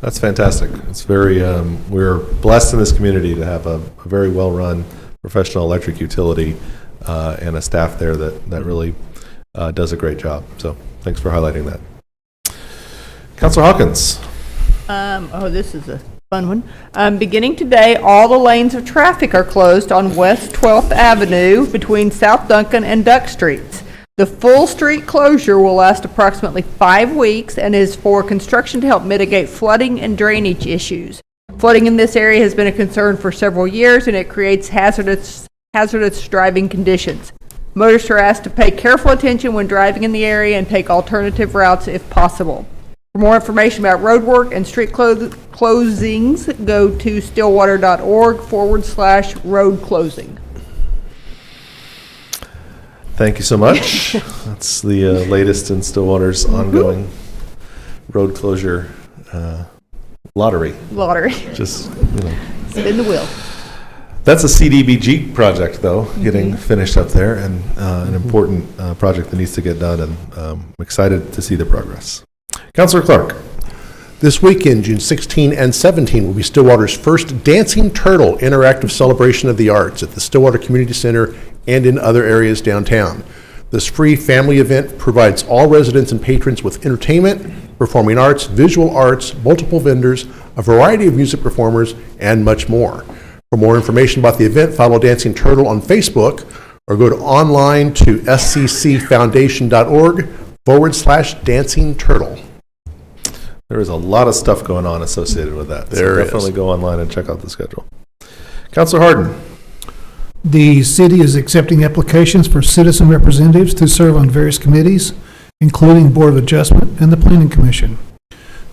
That's fantastic. It's very, we're blessed in this community to have a very well-run professional electric utility and a staff there that really does a great job. So thanks for highlighting that. Councilor Hawkins. This is a fun one. Beginning today, all the lanes of traffic are closed on West 12th Avenue between South Duncan and Duck Streets. The full street closure will last approximately 5 weeks and is for construction to help mitigate flooding and drainage issues. Flooding in this area has been a concern for several years, and it creates hazardous driving conditions. Motorists are asked to pay careful attention when driving in the area and take alternative routes if possible. For more information about road work and street closings, go to stillwater.org/road closing. Thank you so much. That's the latest in Stillwater's ongoing road closure lottery. Just, spin the wheel. That's a CDBG project, though, getting finished up there, and an important project that needs to get done, and I'm excited to see the progress. Councilor Clark. This weekend, June 16 and 17, will be Stillwater's first Dancing Turtle interactive celebration of the arts at the Stillwater Community Center and in other areas downtown. This free family event provides all residents and patrons with entertainment, performing arts, visual arts, multiple vendors, a variety of music performers, and much more. For more information about the event, follow Dancing Turtle on Facebook or go to online to sccfoundation.org/Dancing Turtle. There is a lot of stuff going on associated with that. So definitely go online and check out the schedule. Councilor Harden. The city is accepting applications for citizen representatives to serve on various committees, including Board of Adjustment and the Planning Commission.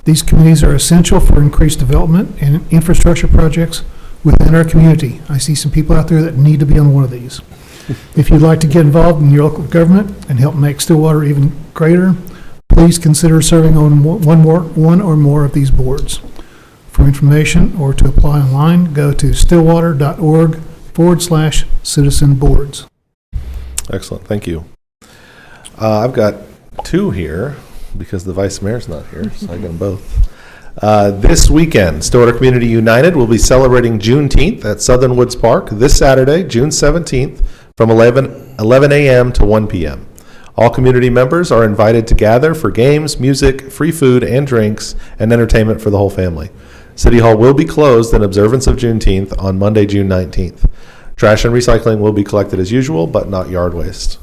These committees are essential for increased development and infrastructure projects within our community. I see some people out there that need to be on one of these. If you'd like to get involved in your local government and help make Stillwater even greater, please consider serving on one or more of these boards. For information or to apply online, go to stillwater.org/citizen boards. Excellent, thank you. I've got two here because the vice mayor's not here, so I get them both. This weekend, Stillwater Community United will be celebrating Juneteenth at Southern Woods Park this Saturday, June 17th, from 11 a.m. to 1 p.m. All community members are invited to gather for games, music, free food and drinks, and entertainment for the whole family. City Hall will be closed in observance of Juneteenth on Monday, June 19th. Trash and recycling will be collected as usual, but not yard waste.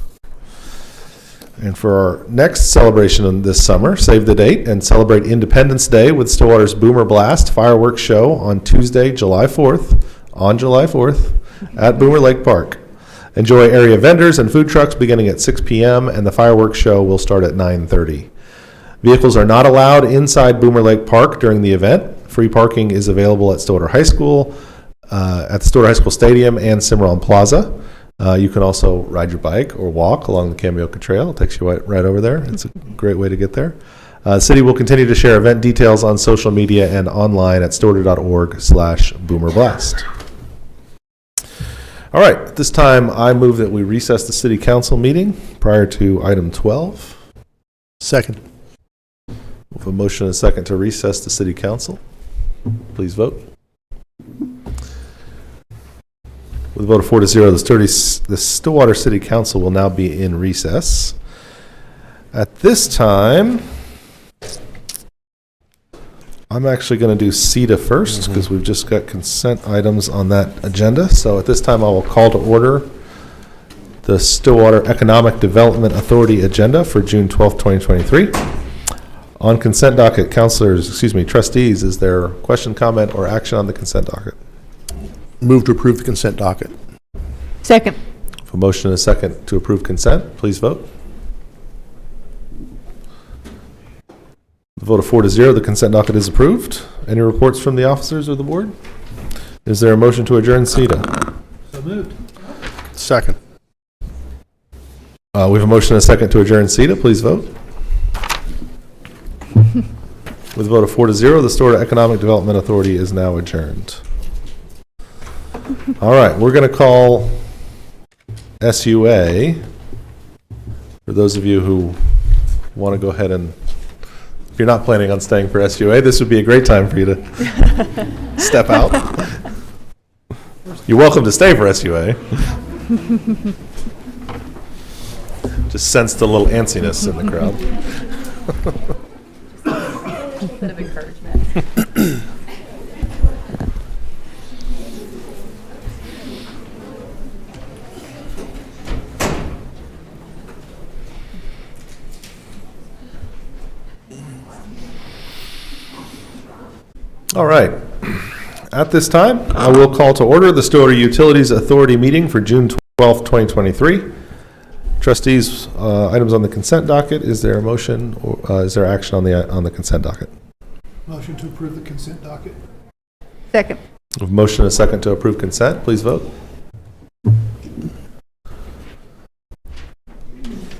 And for our next celebration this summer, save the date and celebrate Independence Day with Stillwater's Boomer Blast fireworks show on Tuesday, July 4th, at Boomer Lake Park. Enjoy area vendors and food trucks beginning at 6 p.m., and the fireworks show will start at 9:30. Vehicles are not allowed inside Boomer Lake Park during the event. Free parking is available at Stillwater High School, at the Stillwater High School Stadium and Cimarron Plaza. You can also ride your bike or walk along the Camioca Trail. It takes you right over there. It's a great way to get there. The city will continue to share event details on social media and online at stillwater.org/boomerblast. All right, at this time, I move that we recess the city council meeting prior to item 12. Second. With a motion and a second to recess the city council. Please vote. With a vote of 4-0, the Stillwater City Council will now be in recess. At this time, I'm actually going to do SEDA first because we've just got consent items on that agenda. So at this time, I will call to order the Stillwater Economic Development Authority agenda for June 12th, 2023. On consent docket, trustees, is there question, comment, or action on the consent docket? Move to approve the consent docket. Second. For motion and a second to approve consent, please vote. The vote of 4-0, the consent docket is approved. Any reports from the officers or the board? Is there a motion to adjourn SEDA? So moved. Second. We have a motion and a second to adjourn SEDA. Please vote. With a vote of 4-0, the Stillwater Economic Development Authority is now adjourned. All right, we're going to call SUA. For those of you who want to go ahead and, if you're not planning on staying for SUA, this would be a great time for you to step out. You're welcome to stay for SUA. Just sensed a little antsiness in the crowd. A little bit of encouragement. All right. At this time, I will call to order the Stillwater Utilities Authority meeting for June 12th, 2023. Trustees, items on the consent docket. Is there a motion or is there action on the consent docket? Motion to approve the consent docket. Second. With motion and a second to approve consent, please vote. With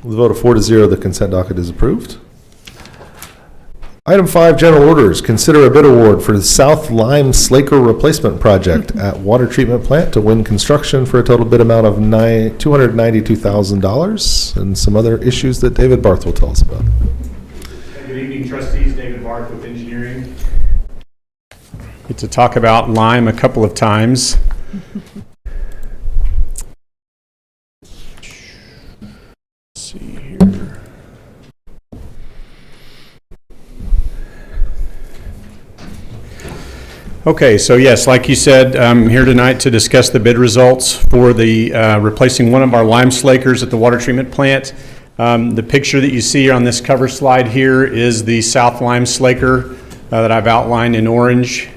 a vote of 4-0, the consent docket is approved. Item 5, general orders. Consider a bid award for the South Lime Slaker Replacement Project at Water Treatment Plant to win construction for a total bid amount of $292,000 and some other issues that David Barth will tell us about. Good evening, trustees. David Barth with engineering. Get to talk about lime a couple of times. Let's see here. Okay, so yes, like you said, I'm here tonight to discuss the bid results for the replacing one of our lime slakers at the water treatment plant. The picture that you see on this cover slide here is the South Lime Slaker that I've outlined in orange.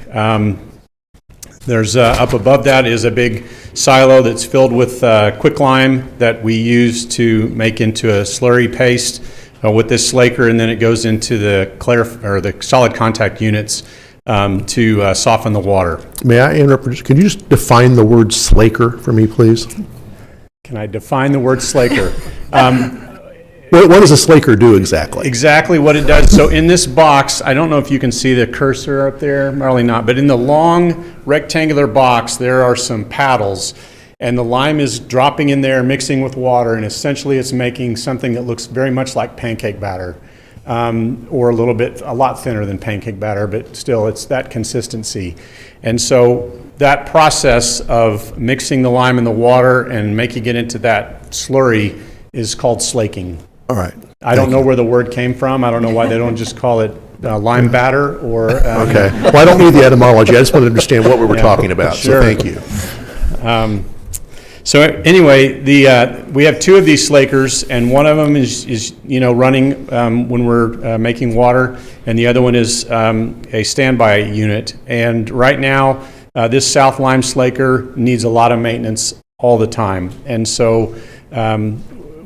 There's up above that is a big silo that's filled with quicklime that we use to make into a slurry paste with this slaker, and then it goes into the solid contact units to soften the water. May I interrupt? Can you just define the word slaker for me, please? Can I define the word slaker? What does a slaker do exactly? Exactly what it does. So in this box, I don't know if you can see the cursor up there, probably not, but in the long rectangular box, there are some paddles, and the lime is dropping in there, mixing with water, and essentially it's making something that looks very much like pancake batter. Or a lot thinner than pancake batter, but still it's that consistency. And so that process of mixing the lime in the water and making it into that slurry is called slaking. All right. I don't know where the word came from. I don't know why they don't just call it lime batter or... Okay. Well, I don't need the etymology. I just want to understand what we were talking about, sure. So thank you. So anyway, we have two of these slakers, and one of them is running when we're making water, and the other one is a standby unit. And right now, this South Lime Slaker needs a lot of maintenance all the time. And so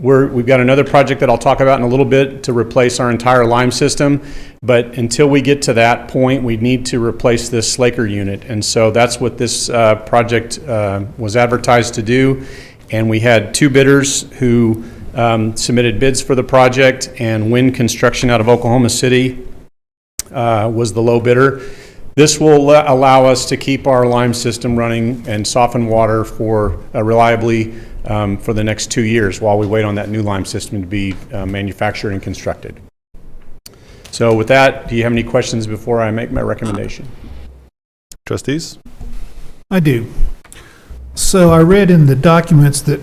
we've got another project that I'll talk about in a little bit to replace our entire lime system. But until we get to that point, we need to replace this slaker unit. And so that's what this project was advertised to do. And we had two bidders who submitted bids for the project, and Wind Construction out of Oklahoma City was the low bidder. This will allow us to keep our lime system running and soften water for reliably for the next 2 years while we wait on that new lime system to be manufactured and constructed. So with that, do you have any questions before I make my recommendation? Trustees? I do. So I read in the documents that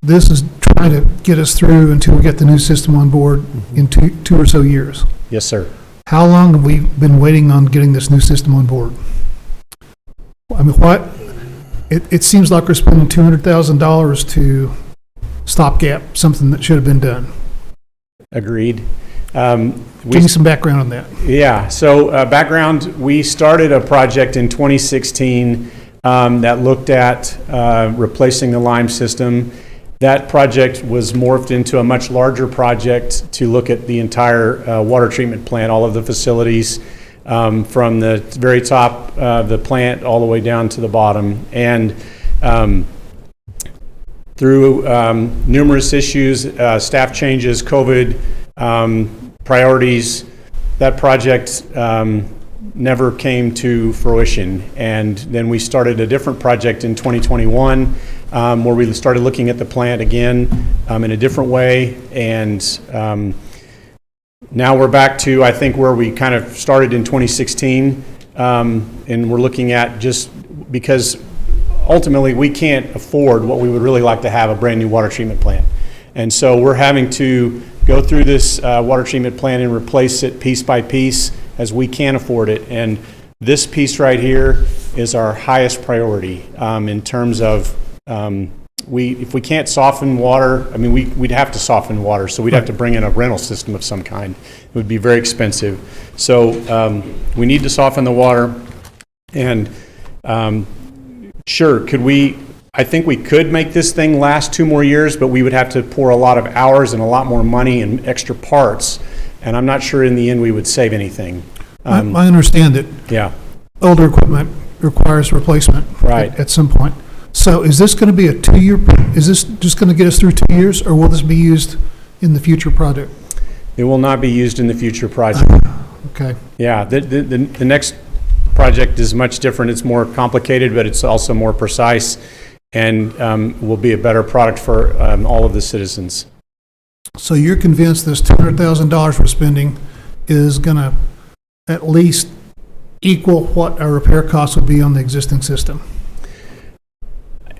this is trying to get us through until we get the new system on board in two or so years. Yes, sir. How long have we been waiting on getting this new system on board? I mean, it seems like we're spending $200,000 to stopgap something that should have been done. Agreed. Give me some background on that. Yeah, so background, we started a project in 2016 that looked at replacing the lime system. That project was morphed into a much larger project to look at the entire water treatment plant, all of the facilities, from the very top of the plant all the way down to the bottom. And through numerous issues, staff changes, COVID, priorities, that project never came to fruition. And then we started a different project in 2021 where we started looking at the plant again in a different way. And now we're back to, I think, where we kind of started in 2016. And we're looking at, just because ultimately we can't afford what we would really like to have, a brand new water treatment plant. And so we're having to go through this water treatment plant and replace it piece by piece as we can afford it. And this piece right here is our highest priority in terms of if we can't soften water, I mean, we'd have to soften water, so we'd have to bring in a rental system of some kind. It would be very expensive. So we need to soften the water. And sure, I think we could make this thing last 2 more years, but we would have to pour a lot of hours and a lot more money and extra parts. And I'm not sure in the end we would save anything. I understand that older equipment requires replacement at some point. So is this going to be a 2-year, is this just going to get us through 2 years, or will this be used in the future project? It will not be used in the future project. Okay. Yeah, the next project is much different. It's more complicated, but it's also more precise, and will be a better product for all of the citizens. So you're convinced this $200,000 we're spending is going to at least equal what our repair costs would be on the existing system?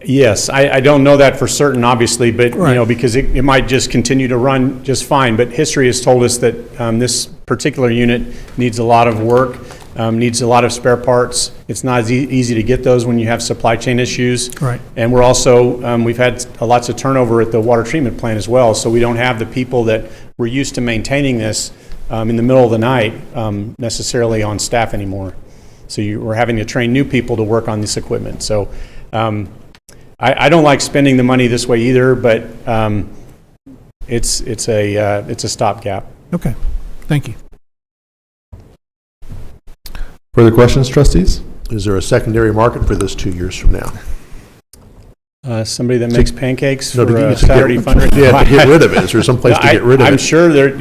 Yes, I don't know that for certain, obviously, but because it might just continue to run just fine. But history has told us that this particular unit needs a lot of work, needs a lot of spare parts. It's not as easy to get those when you have supply chain issues. Right. And we're also we've had lots of turnover at the water treatment plant as well. So we don't have the people that were used to maintaining this in the middle of the night necessarily on staff anymore. So we're having to train new people to work on this equipment. So. I don't like spending the money this way either, but it's a stopgap. Okay, thank you. Further questions, trustees? Is there a secondary market for this 2 years from now? Somebody that makes pancakes No, for to a get- Saturday fundraiser? Yeah, to get rid of it. Is there some place to get rid of it? I'm sure there,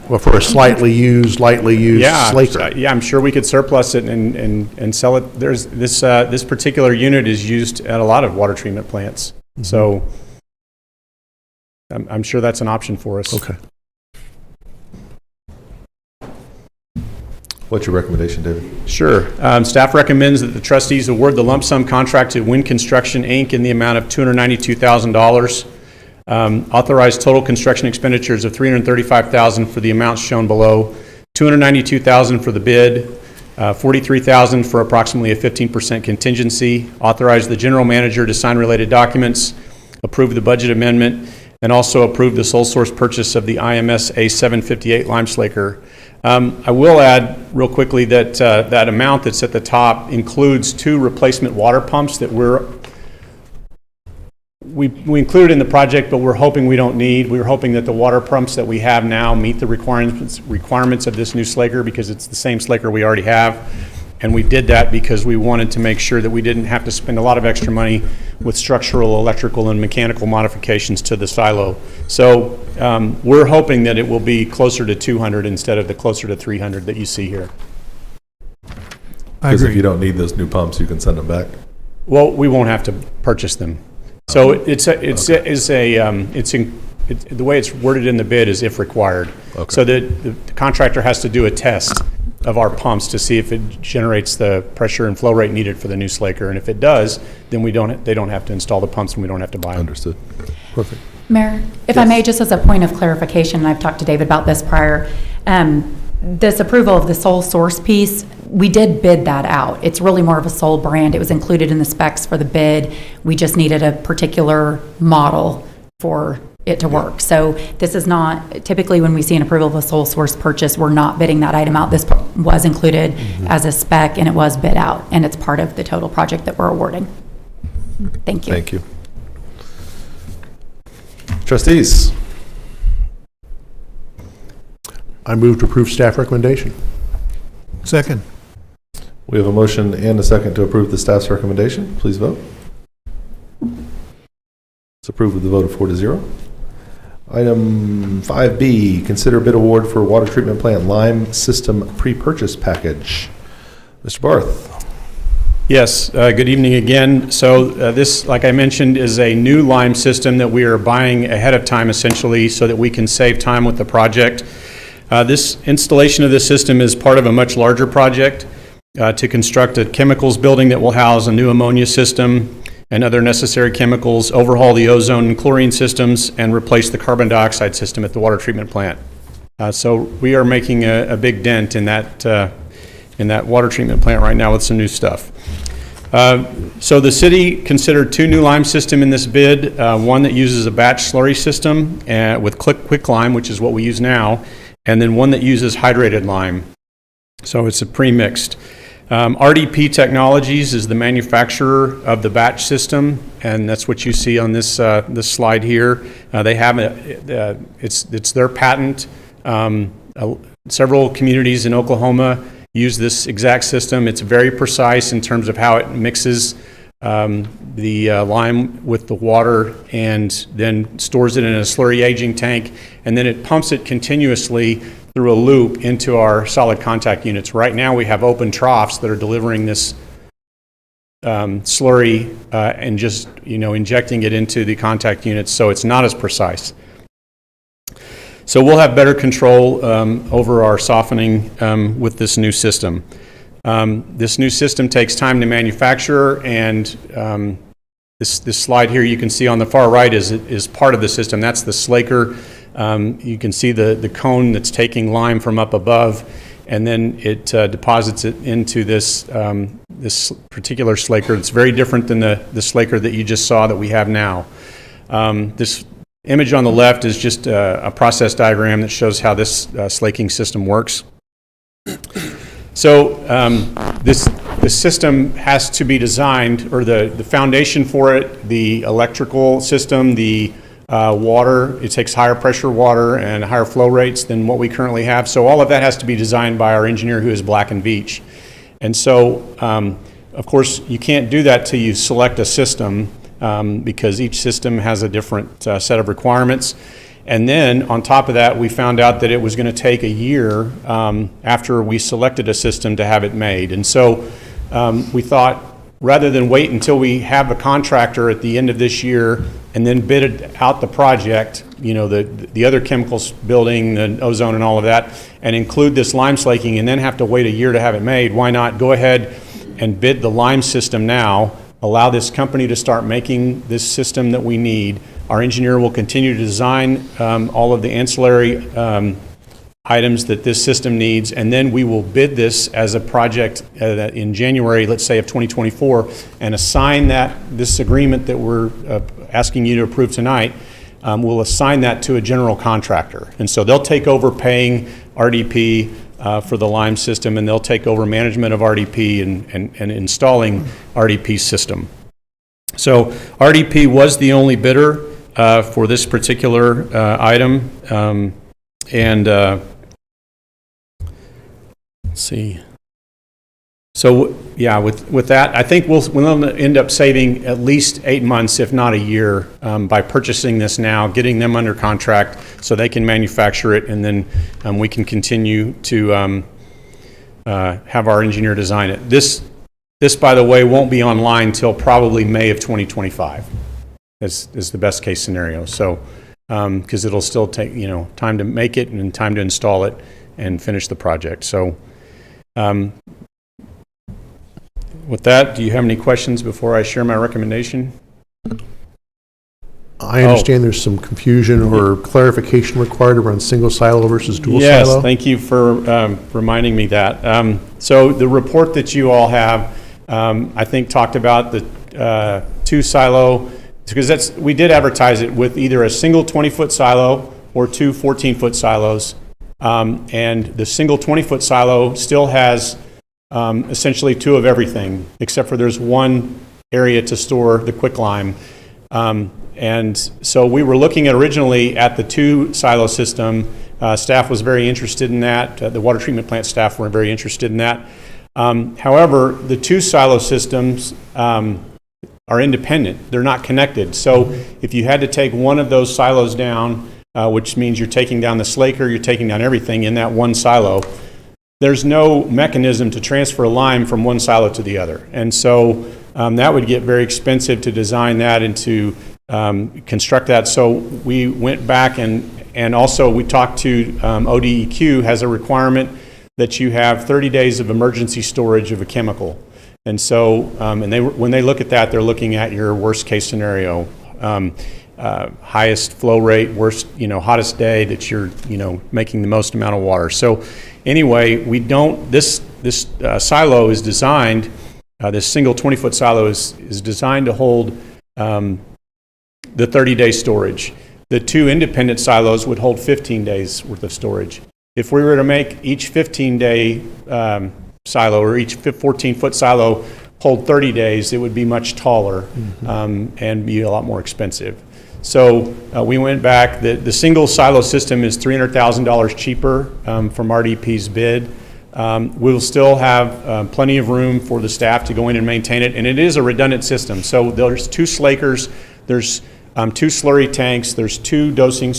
Well, for a lightly used slaker. Yeah, I'm sure we could surplus it and sell it. There's this particular unit is used at a lot of water treatment plants. Mm-hmm. So I'm sure that's an option for us. Okay. What's your recommendation, David? Sure. Staff recommends that the trustees award the lump sum contract to Wind Construction, Inc. in the amount of $292,000. Authorized total construction expenditures of $335,000 for the amounts shown below. $292,000 for the bid. $43,000 for approximately a 15% contingency. Authorize the general manager to sign related documents. Approve the budget amendment, and also approve the sole source purchase of the IMS A758 lime slaker. I will add real quickly that that amount that's at the top includes 2 replacement water pumps that we included in the project, but we're hoping we don't need. We're hoping that the water pumps that we have now meet the requirements of this new slaker, because it's the same slaker we already have. And we did that because we wanted to make sure that we didn't have to spend a lot of extra money with structural, electrical, and mechanical modifications to the silo. So we're hoping that it will be closer to 200 instead of the closer to 300 that you see here. I Because if agree. you don't need those new pumps, you can send them back. Well, we won't have to purchase them. So the way it's worded in the bid is if required. Okay. So the contractor has to do a test of our pumps to see if it generates the pressure and flow rate needed for the new slaker. And if it does, then they don't have to install the pumps and we don't have to buy them. Understood. Perfect. Mayor, if I may, just as a point of clarification, and I've talked to David about this prior, this approval of the sole source piece, we did bid that out. It's really more of a sole brand. It was included in the specs for the bid. We just needed a particular model for it to work. So this is not, typically when we see an approval of a sole source purchase, we're not bidding that item out. This was included as a spec and it was bid out, and it's part of the total project that we're awarding. Thank you. Thank you. Trustees, I move to approve staff recommendation. Second. we have a motion and a second to approve the staff's recommendation. Please vote. It's approved with a vote of 4-0. Item 5B, consider bid award for water treatment plant lime system pre-purchase package. Mr. Barth. Yes, good evening again. So this, like I mentioned, is a new lime system that we are buying ahead of time essentially so that we can save time with the project. This installation of this system is part of a much larger project to construct a chemicals building that will house a new ammonia system and other necessary chemicals, overhaul the ozone and chlorine systems, and replace the carbon dioxide system at the water treatment plant. So we are making a big dent in that water treatment plant right now with some new stuff. So the city considered two new lime systems in this bid, one that uses a batch slurry system with quick lime, which is what we use now, and then one that uses hydrated lime. So it's a pre-mixed. RDP Technologies is the manufacturer of the batch system, and that's what you see on this slide here. They have it's their patent. Several communities in Oklahoma use this exact system. It's very precise in terms of how it mixes the lime with the water and then stores it in a slurry aging tank, and then it pumps it continuously through a loop into our solid contact units. Right now we have open troughs that are delivering this slurry and just injecting it into the contact units, so it's not as precise. So we'll have better control over our softening with this new system. This new system takes time to manufacture, and this slide here you can see on the far right is part of the system. That's the slaker. You can see the cone that's taking lime from up above, and then it deposits it into this particular slaker. It's very different than the slaker that you just saw that we have now. This image on the left is just a process diagram that shows how this slaking system works. So this system has to be designed, or the foundation for it, the electrical system, the water, it takes higher pressure water and higher flow rates than what we currently have. So all of that has to be designed by our engineer, who is Black & Veatch. And so, of course, you can't do that till you select a system, because each system has a different set of requirements. And then on top of that, we found out that it was going to take a year after we selected a system to have it made. And so we thought, rather than wait until we have a contractor at the end of this year and then bid out the project, the other chemicals building, the ozone and all of that, and include this lime slaking and then have to wait a year to have it made, why not go ahead and bid the lime system now, allow this company to start making this system that we need. Our engineer will continue to design all of the ancillary items that this system needs, and then we will bid this as a project in January, let's say, of 2024, and assign this agreement that we're asking you to approve tonight. We'll assign that to a general contractor, and so they'll take over paying RDP for the lime system, and they'll take over management of RDP and installing RDP system. So RDP was the only bidder for this particular item, let's see. So yeah, with that, I think we'll end up saving at least 8 months, if not a year, by purchasing this now, getting them under contract so they can manufacture it, and then we can continue to have our engineer design it. This, by the way, won't be online till probably May of 2025. Is the best case scenario. So, because it'll still take, time to make it and time to install it and finish the project. So, with that, do you have any questions before I share my recommendation? I understand there's some confusion or clarification required around single silo versus dual Yes, silo. thank you for reminding me that. So the report that you all have, I think, talked about the 2 silo, because we did advertise it with either a single 20-foot silo or 2 14-foot silos. And the single 20-foot silo still has essentially 2 of everything, except for there's 1 area to store the quicklime. And so we were looking at originally at the 2 silo system. Staff was very interested in that. The water treatment plant staff were very interested in that. However, the 2 silo systems are independent. They're not connected. So if you had to take one of those silos down, which means you're taking down the slaker, you're taking down everything in that 1 silo, there's no mechanism to transfer lime from 1 silo to the other. And so that would get very expensive to design that and to construct that. So we went back and also we talked to ODEQ has a requirement that you have 30 days of emergency storage of a chemical. And so when they look at that, they're looking at your worst case scenario, highest flow rate, worst, hottest day that you're, making the most amount of water. So anyway, this silo is designed, this single 20-foot silo is designed to hold the 30-day storage. The 2 independent silos would hold 15 days worth of storage. If we were to make each 15-day silo or each 14-foot silo hold 30 days, it would be much taller and be a lot more expensive. So we went back. The single silo system is $300,000 cheaper from RDP's bid. We'll still have plenty of room for the staff to go in and maintain it, and it is a redundant system. So there's 2 slakers, there's 2 slurry tanks, there's 2 dosing,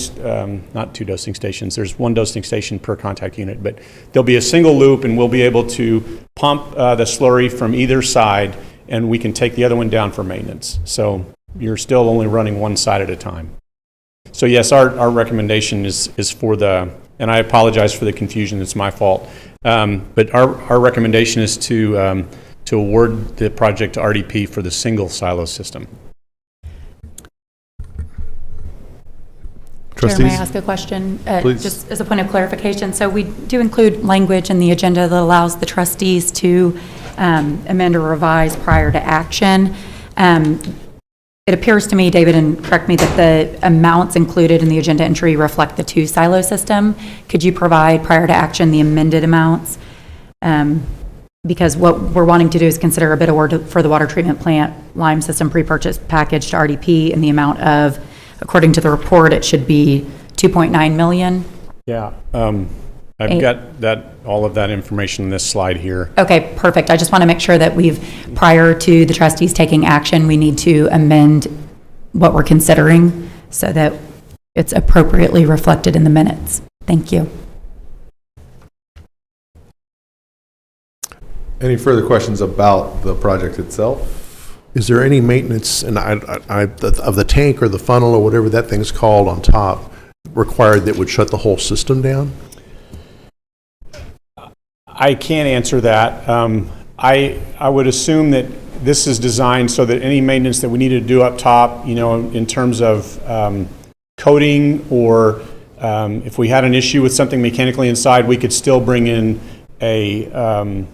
not 2 dosing stations, there's 1 dosing station per contact unit, but there'll be a single loop and we'll be able to pump the slurry from either side and we can take the other one down for maintenance. So you're still only running 1 side at a time. So yes, our recommendation is for and I apologize for the confusion, it's my fault, but our recommendation is to award the project to RDP for the single silo system. Chair, may I ask a question? Please. Just as a point of clarification, so we do include language in the agenda that allows the trustees to amend or revise prior to action. It appears to me, David, and correct me, that the amounts included in the agenda entry reflect the 2 silo system. Could you provide prior to action the amended amounts? Because what we're wanting to do is consider a bid award for the water treatment plant lime system pre-purchase package to RDP in the amount of, according to the report, it should be $2.9 million. Yeah, I've got all of that information in this slide here. Okay, perfect. I just want to make sure that prior to the trustees taking action, we need to amend what we're considering so that it's appropriately reflected in the minutes. Thank you. Any further questions about the project itself? Is there any maintenance of the tank or the funnel or whatever that thing's called on top required that would shut the whole system down? I can't answer that. I would assume that this is designed so that any maintenance that we need to do up top, in terms of coating or if we had an issue with something mechanically inside, we could still bring in a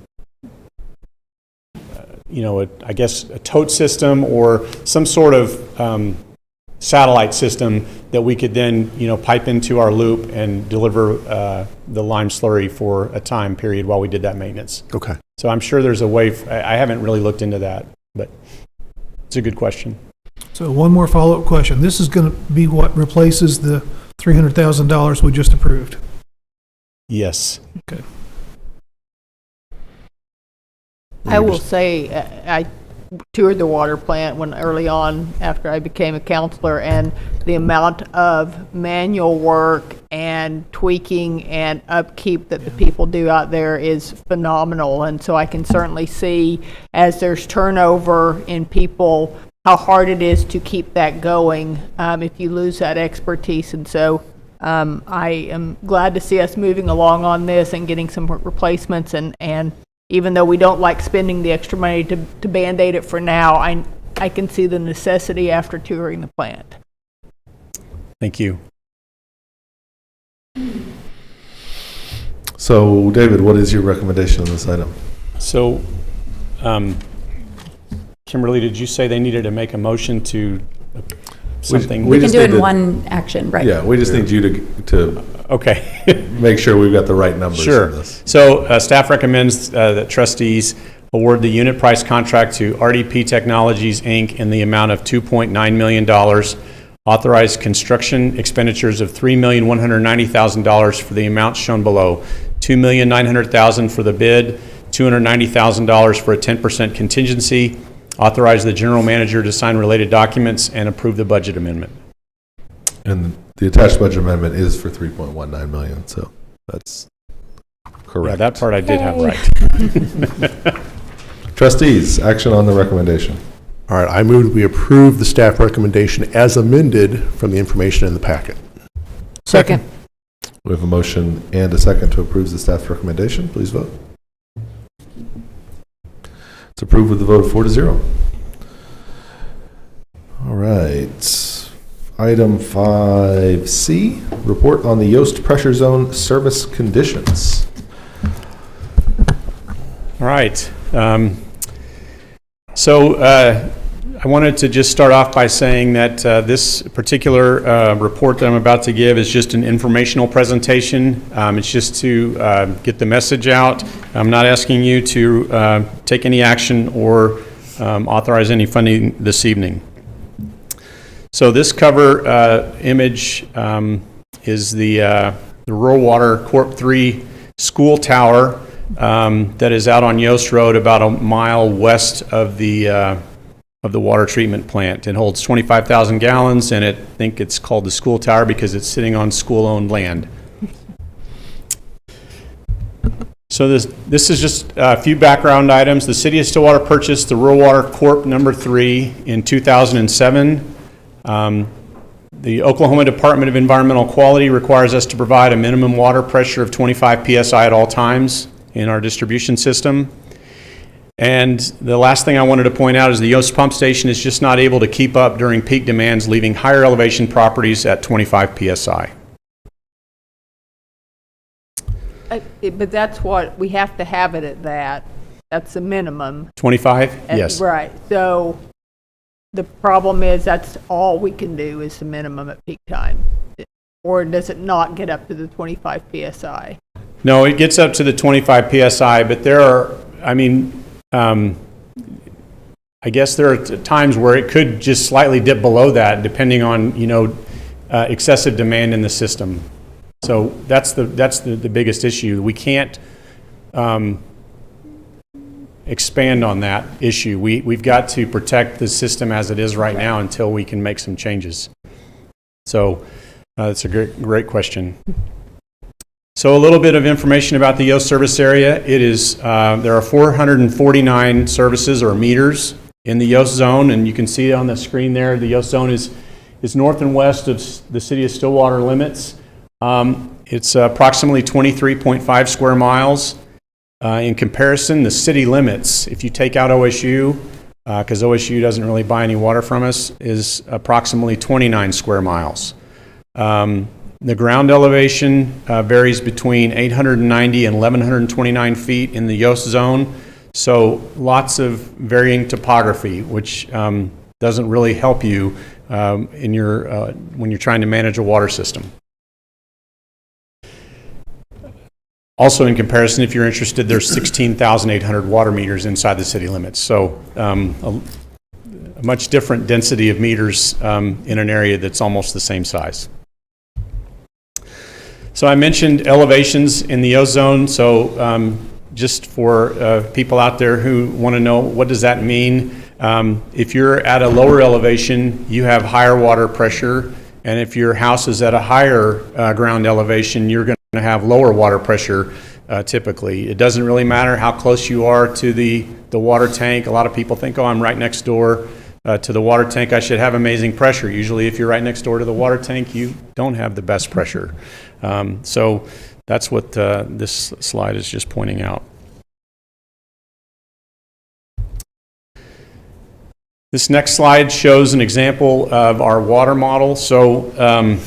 tote system or some sort of satellite system that we could then, pipe into our loop and deliver the lime slurry for a time period while we did that maintenance. Okay. So I'm sure there's a way. I haven't really looked into that, but it's a good question. So one more follow-up question. This is going to be what replaces the $300,000 we just approved? Yes. Okay. I will say, toured the water plant when early on after I became a counselor, and the amount of manual work and tweaking and upkeep that the people do out there is phenomenal. And so I can certainly see, as there's turnover in people, how hard it is to keep that going if you lose that expertise. And so I am glad to see us moving along on this and getting some replacements. And even though we don't like spending the extra money to Band-Aid it for now, I can see the necessity after touring the plant. Thank you. So, David, what is your recommendation on this item? So, Kimberly, did you say they needed to make a motion to something? We can do it in one action, right? Yeah, we just need you to okay. make sure we've got the right numbers Sure. in this. So staff recommends that trustees award the unit price contract to RDP Technologies, Inc. in the amount of $2.9 million, authorize construction expenditures of $3,190,000 for the amounts shown below, $2,900,000 for the bid, $290,000 for a 10% contingency, authorize the general manager to sign related documents, and approve the budget amendment. And the attached budget amendment is for $3.19 million, so that's correct. Yeah, that part I did have right. Trustees, action on the recommendation. All right, I move that we approve the staff recommendation as amended from the information in the packet. Second. We have a motion and a second to approve the staff's recommendation. Please vote. It's approved with the vote of 4-0. All right. Item 5C, report on the Yost Pressure Zone service conditions. All right. I wanted to just start off by saying that this particular report that I'm about to give is just an informational presentation. It's just to get the message out. I'm not asking you to take any action or authorize any funding this evening. So this cover image is the Rural Water Corp 3 school tower that is out on Yost Road, about a mile west of the water treatment plant. It holds 25,000 gallons, and I think it's called the school tower because it's sitting on school-owned land. So this is just a few background items. The City of Stillwater purchased the Rural Water Corp number 3 in 2007. The Oklahoma Department of Environmental Quality requires us to provide a minimum water pressure of 25 psi at all times in our distribution system. And the last thing I wanted to point out is the Yost pump station is just not able to keep up during peak demands, leaving higher elevation properties at 25 psi. But that's what, we have to have it at that. That's the minimum. 25? Yes. Right. So the problem is that's all we can do is the minimum at peak time. Or does it not get up to the 25 psi? No, it gets up to the 25 psi, but there are, I guess there are times where it could just slightly dip below that, depending on excessive demand in the system. So that's the biggest issue. We can't expand on that issue. We've got to protect the system as it is right now until we can make some changes. So that's a great question. So a little bit of information about the Yost service area. It is there are 449 services or meters in the Yost zone, and you can see on the screen there the Yost zone is north and west of the City of Stillwater limits. It's approximately 23.5 square miles. In comparison, the city limits, if you take out OSU, because OSU doesn't really buy any water from us, is approximately 29 square miles. The ground elevation varies between 890 and 1,129 feet in the Yost zone, so lots of varying topography, which doesn't really help you when you're trying to manage a water system. Also, in comparison, if you're interested, there's 16,800 water meters inside the city limits, so a much different density of meters in an area that's almost the same size. So I mentioned elevations in the Yost zone. So just for people out there who want to know what does that mean, If you're at a lower elevation, you have higher water pressure, and if your house is at a higher ground elevation, you're going to have lower water pressure typically. It doesn't really matter how close you are to the water tank. A lot of people think, oh, I'm right next door to the water tank, I should have amazing pressure. Usually if you're right next door to the water tank, you don't have the best pressure. So that's what this slide is just pointing out. This next slide shows an example of our water model. So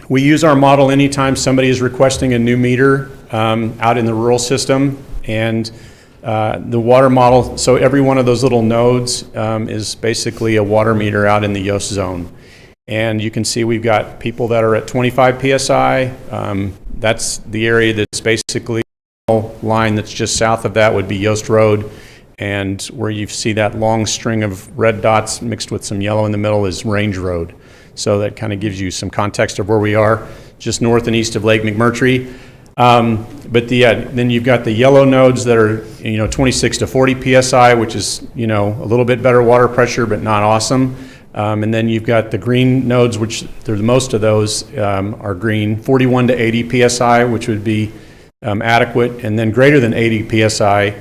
we use our model anytime somebody is requesting a new meter out in the rural system. And the water model, so every one of those little nodes is basically a water meter out in the Yoast zone. And you can see we've got people that are at 25 PSI. That's the area that's basically line that's just south of that would be Yoast Road. And where you see that long string of red dots mixed with some yellow in the middle is Range Road. So that kind of gives you some context of where we are, just north and east of Lake McMurtry. But then you've got the yellow nodes that are 26 to 40 PSI, which is a little bit better water pressure, but not awesome. And then you've got the green nodes, which most of those are green, 41 to 80 PSI, which would be adequate, and then greater than 80 PSI.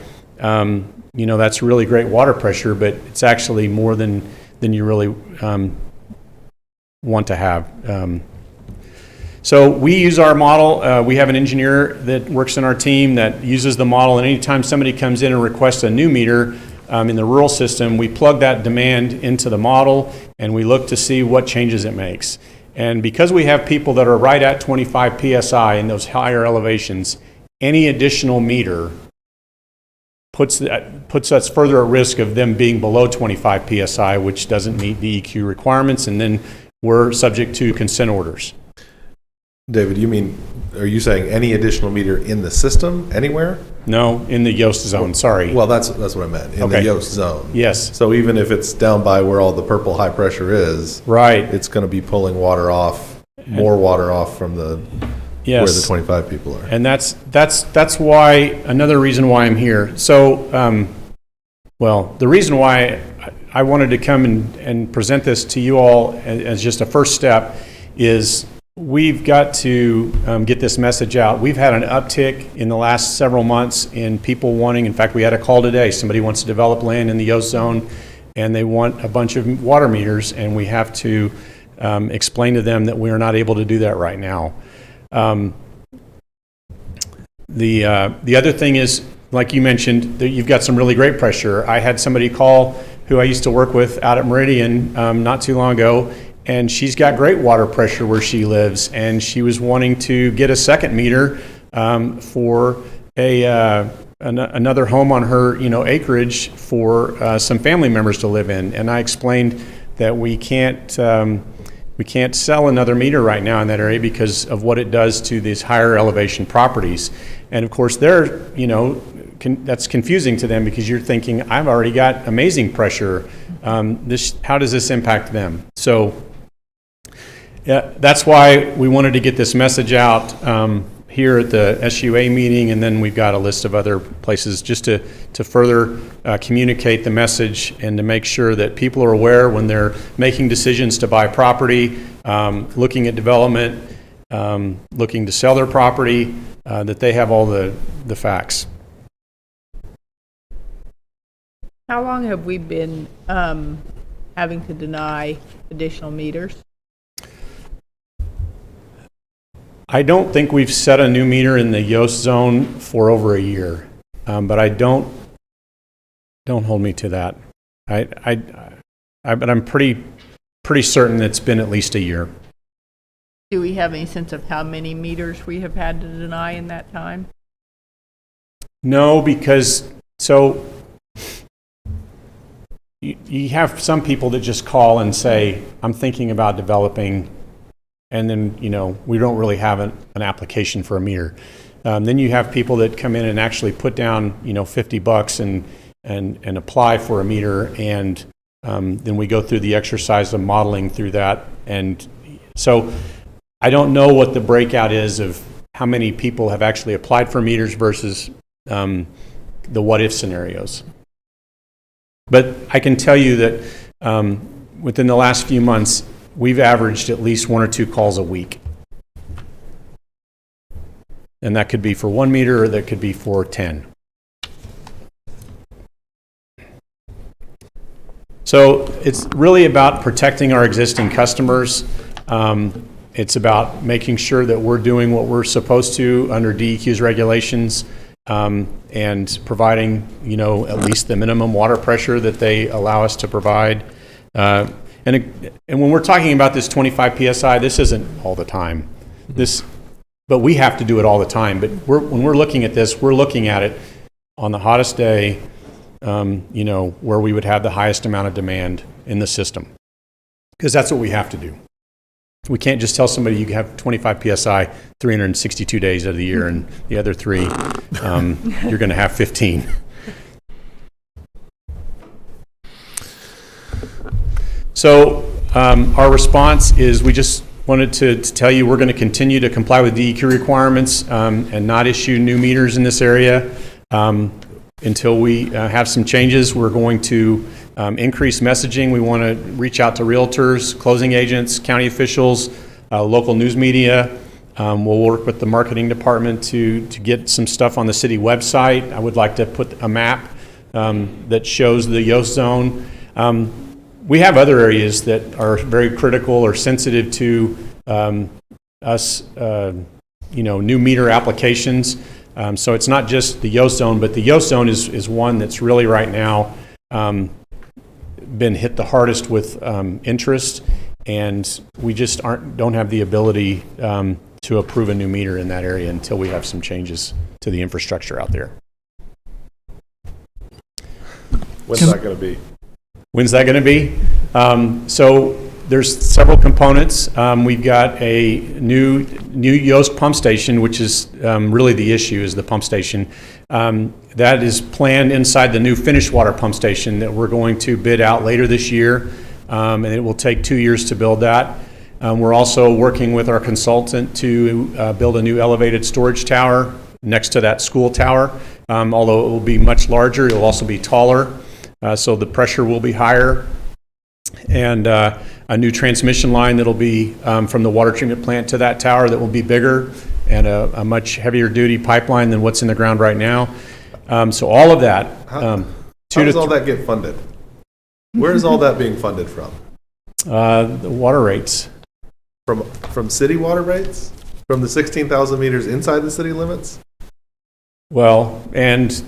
That's really great water pressure, but it's actually more than you really want to have. So we use our model. We have an engineer that works in our team that uses the model, and anytime somebody comes in and requests a new meter in the rural system, we plug that demand into the model, and we look to see what changes it makes. And because we have people that are right at 25 PSI in those higher elevations, any additional meter puts us further at risk of them being below 25 PSI, which doesn't meet the EQ requirements, and then we're subject to consent orders. David, are you saying any additional meter in the system, anywhere? No, in the Yoast zone, sorry. Well, that's what I meant, in the Yoast zone. Yes. So even if it's down by where all the purple high pressure is, right, it's going to be pulling water off, more water off from the where the 25 people are. And that's why, another reason why I'm here. So, the reason why I wanted to come and present this to you all as just a first step is we've got to get this message out. We've had an uptick in the last several months in people wanting, in fact, we had a call today, somebody wants to develop land in the Yoast zone and they want a bunch of water meters, and we have to explain to them that we are not able to do that right now. The other thing is, like you mentioned, that you've got some really great pressure. I had somebody call who I used to work with out at Meridian not too long ago, and she's got great water pressure where she lives, and she was wanting to get a second meter for another home on her acreage for some family members to live in. And I explained that we can't sell another meter right now in that area because of what it does to these higher elevation properties. And of course, that's confusing to them because you're thinking, I've already got amazing pressure. How does this impact them? So that's why we wanted to get this message out here at the SUA meeting, and then we've got a list of other places just to further communicate the message and to make sure that people are aware when they're making decisions to buy property, looking at development, looking to sell their property, that they have all the facts. How long have we been having to deny additional meters? I don't think we've set a new meter in the Yoast zone for over a year, but I don't hold me to that. But I'm pretty certain it's been at least a year. Do we have any sense of how many meters we have had to deny in that time? No, because you have some people that just call and say, I'm thinking about developing, and then, we don't really have an application for a meter. Then you have people that come in and actually put down, $50 and apply for a meter, and then we go through the exercise of modeling through that. And so I don't know what the breakout is of how many people have actually applied for meters versus the what-if scenarios. But I can tell you that within the last few months, we've averaged at least 1 or 2 calls a week. And that could be for 1 meter, or that could be for 10. So it's really about protecting our existing customers. It's about making sure that we're doing what we're supposed to under DEQ's regulations, and providing, at least the minimum water pressure that they allow us to provide. And when we're talking about this 25 PSI, this isn't all the time. But we have to do it all the time. But when we're looking at this, we're looking at it on the hottest day, where we would have the highest amount of demand in the system. Because that's what we have to do. We can't just tell somebody you have 25 PSI 362 days of the year, and the other 3, you're going to have 15. So our response is, we just wanted to tell you we're going to continue to comply with DEQ requirements and not issue new meters in this area until we have some changes. We're going to increase messaging. We want to reach out to realtors, closing agents, county officials, local news media. We'll work with the marketing department to get some stuff on the city website. I would like to put a map that shows the Yoast zone. We have other areas that are very critical or sensitive to us, new meter applications. So it's not just the Yoast zone, but the Yoast zone is one that's really right now been hit the hardest with interest, and we just don't have the ability to approve a new meter in that area until we have some changes to the infrastructure out there. When's that going to be? When's that going to be? So there's several components. We've got a new Yoast pump station, which is really the issue, is the pump station. That is planned inside the new finished water pump station that we're going to bid out later this year, and it will take 2 years to build that. We're also working with our consultant to build a new elevated storage tower next to that school tower. Although it will be much larger, it will also be taller. So the pressure will be higher, and a new transmission line that'll be from the water treatment plant to that tower that will be bigger, and a much heavier duty pipeline than what's in the ground right now. So all of that. How does all that get funded? Where is all that being funded from? The water rates. From city water rates? From the 16,000 meters inside the city limits? Well, and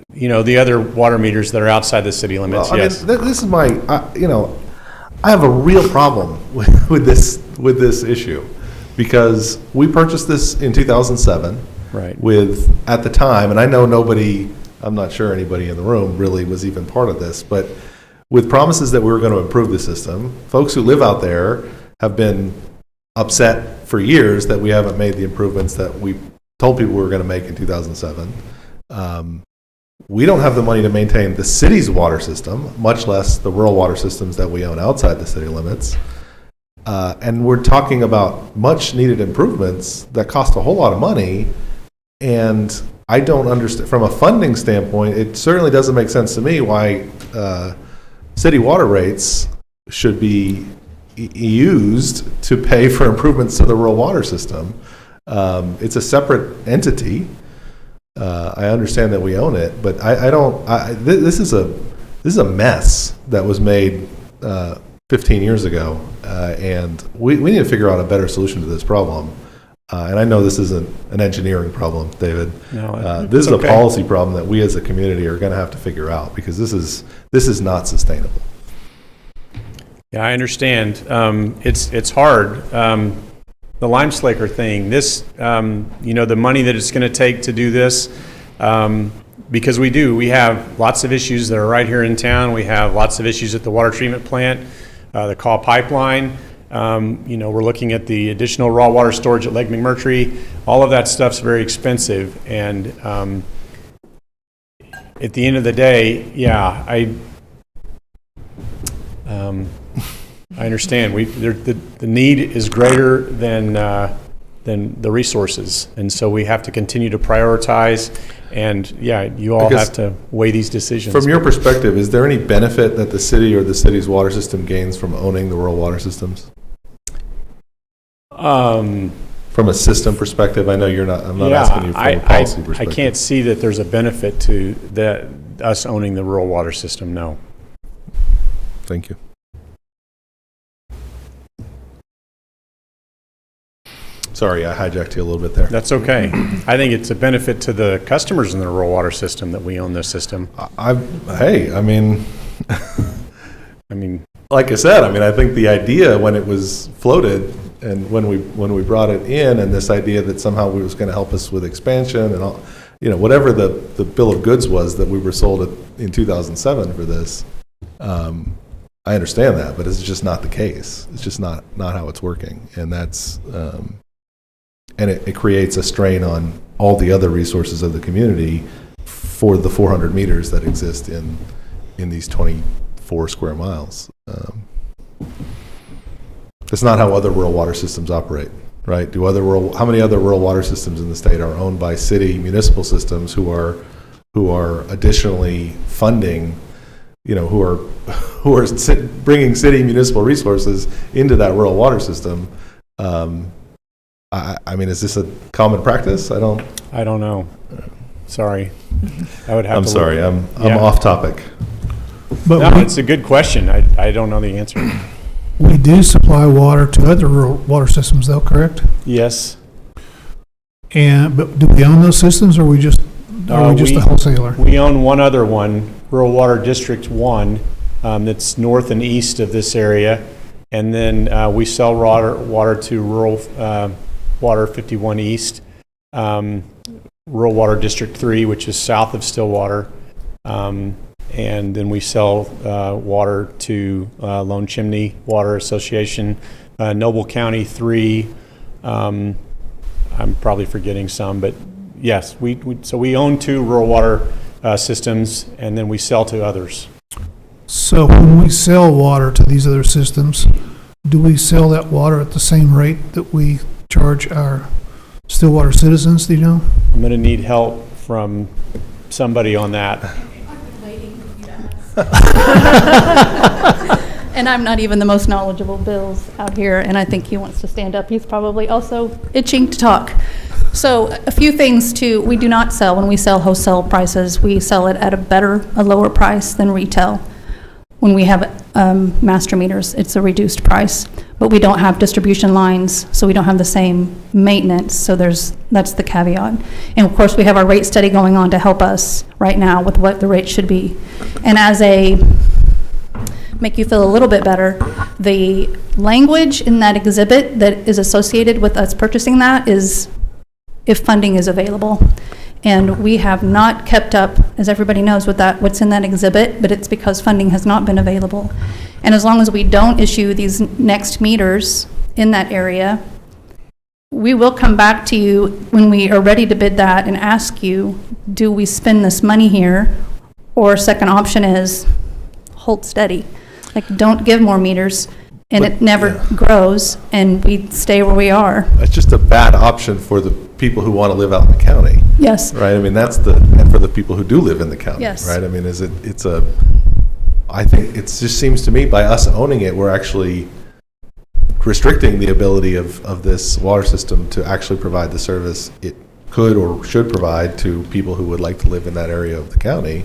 the other water meters that are outside the city limits. Well, yes. This is my, I have a real problem with this issue, because we purchased this in 2007. Right. With, at the time, and I know I'm not sure anybody in the room really was even part of this, but with promises that we were going to improve the system, folks who live out there have been upset for years that we haven't made the improvements that we told people we were going to make in 2007. We don't have the money to maintain the city's water system, much less the rural water systems that we own outside the city limits. And we're talking about much needed improvements that cost a whole lot of money. And I don't understand, from a funding standpoint, it certainly doesn't make sense to me why city water rates should be used to pay for improvements to the rural water system. It's a separate entity. I understand that we own it, but this is a mess that was made 15 years ago, and we need to figure out a better solution to this problem. And I know this isn't an engineering problem, David. No, this is a policy problem that we as a community are going to have to figure out, because this is not sustainable. Yeah, I understand. It's hard. The lime slaker thing, this, the money that it's going to take to do this, because we have lots of issues that are right here in town. We have lots of issues at the water treatment plant, the Caw pipeline. We're looking at the additional raw water storage at Lake McMurtry. All of that stuff's very expensive, and at the end of the day, yeah, I understand. The need is greater than than the resources. And so we have to continue to prioritize, and yeah, you all Because have to weigh these decisions. From your perspective, is there any benefit that the city or the city's water system gains from owning the rural water systems? From a system perspective, I know I'm not asking you from a policy perspective. I can't see that there's a benefit to us owning the rural water system, no. Thank you. Sorry, I hijacked you a little bit there. That's okay. I think it's a benefit to the customers in the rural water system that we own this system. I mean, like I said, I think the idea when it was floated and when we brought it in, and this idea that somehow it was going to help us with expansion and all, whatever the bill of goods was that we were sold in 2007 for this, I understand that, but it's just not the case. It's just not how it's working, and that's and it creates a strain on all the other resources of the community for the 400 meters that exist in these 24 square miles. It's not how other rural water systems operate, right? How many other rural water systems in the state are owned by city municipal systems who are additionally funding, who are bringing city municipal resources into that rural water system? Is this a common practice? I don't know. Sorry. I would have I'm to sorry. look. I'm off topic. But it's a good question. I don't know the answer. We do supply water to other rural water systems, though, correct? Yes. But do we own those systems, or are we just a wholesaler? We own one other one, Rural Water District 1, that's north and east of this area. And then we sell water to Rural Water 51 East, Rural Water District 3, which is south of Stillwater. And then we sell water to Lone Chimney Water Association, Noble County 3. I'm probably forgetting some, but yes, so we own 2 rural water systems, and then we sell to others. So when we sell water to these other systems, do we sell that water at the same rate that we charge our Stillwater citizens, do you know? I'm going to need help from somebody on that. And I'm not even the most knowledgeable Bill's out here, and I think he wants to stand up. He's probably also itching to talk. So a few things too. We do not sell, when we sell wholesale prices, we sell it at a lower price than retail. When we have master meters, it's a reduced price. But we don't have distribution lines, so we don't have the same maintenance. So that's the caveat. And of course, we have our rate study going on to help us right now with what the rate should be. And make you feel a little bit better, the language in that exhibit that is associated with us purchasing that is if funding is available. And we have not kept up, as everybody knows, with what's in that exhibit, but it's because funding has not been available. And as long as we don't issue these next meters in that area, we will come back to you when we are ready to bid that and ask you, do we spend this money here? Or second option is hold steady. Like, don't give more meters, and it never grows, and we stay where we are. That's just a bad option for the people who want to live out in the county. Yes. Right? And for the people who do live in the county. Yes. Right? I think it just seems to me by us owning it, we're actually restricting the ability of this water system to actually provide the service it could or should provide to people who would like to live in that area of the county.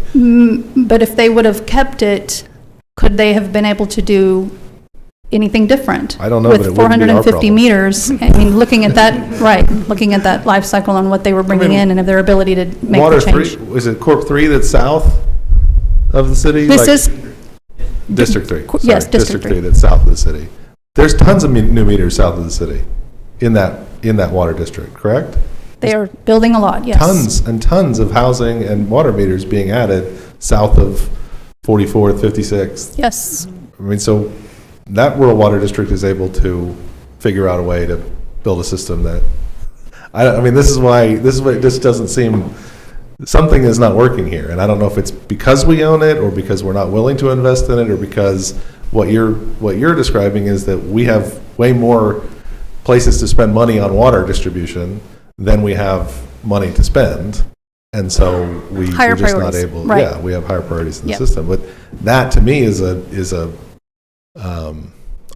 But if they would have kept it, could they have been able to do anything different? I don't know, but it wouldn't be our With 450 problem. meters, looking at that life cycle on what they were bringing in and of their ability to make Water the change. 3, is it Corp 3 that's south of the city? This is District 3. Yes, Sorry, District 3. that's south of the city. There's tons of new meters south of the city in that water district, correct? They are building a lot, yes. Tons and tons of housing and water meters being added south of 44th, 56th. Yes. So that rural water district is able to figure out a way to build a system that, this doesn't seem, something is not working here. And I don't know if it's because we own it or because we're not willing to invest in it or because what you're describing is that we have way more places to spend money on water distribution, then we have money to spend. And so we're Higher just not priorities, able, right. yeah, we have higher priorities in the Yep. system. But that to me is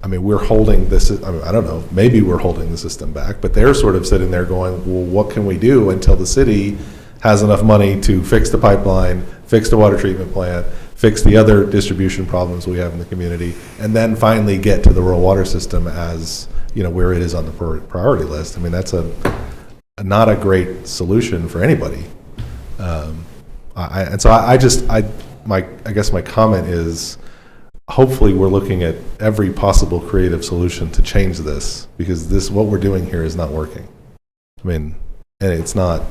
I mean, we're holding this, I mean, I don't know, maybe we're holding the system back, but they're sort of sitting there going, well, what can we do until the city has enough money to fix the pipeline, fix the water treatment plant, fix the other distribution problems we have in the community, and then finally get to the rural water system as, you know, where it is on the priority list. I mean, that's not a great solution for anybody. I guess my comment is, hopefully we're looking at every possible creative solution to change this, because what we're doing here is not working. I mean, and it's not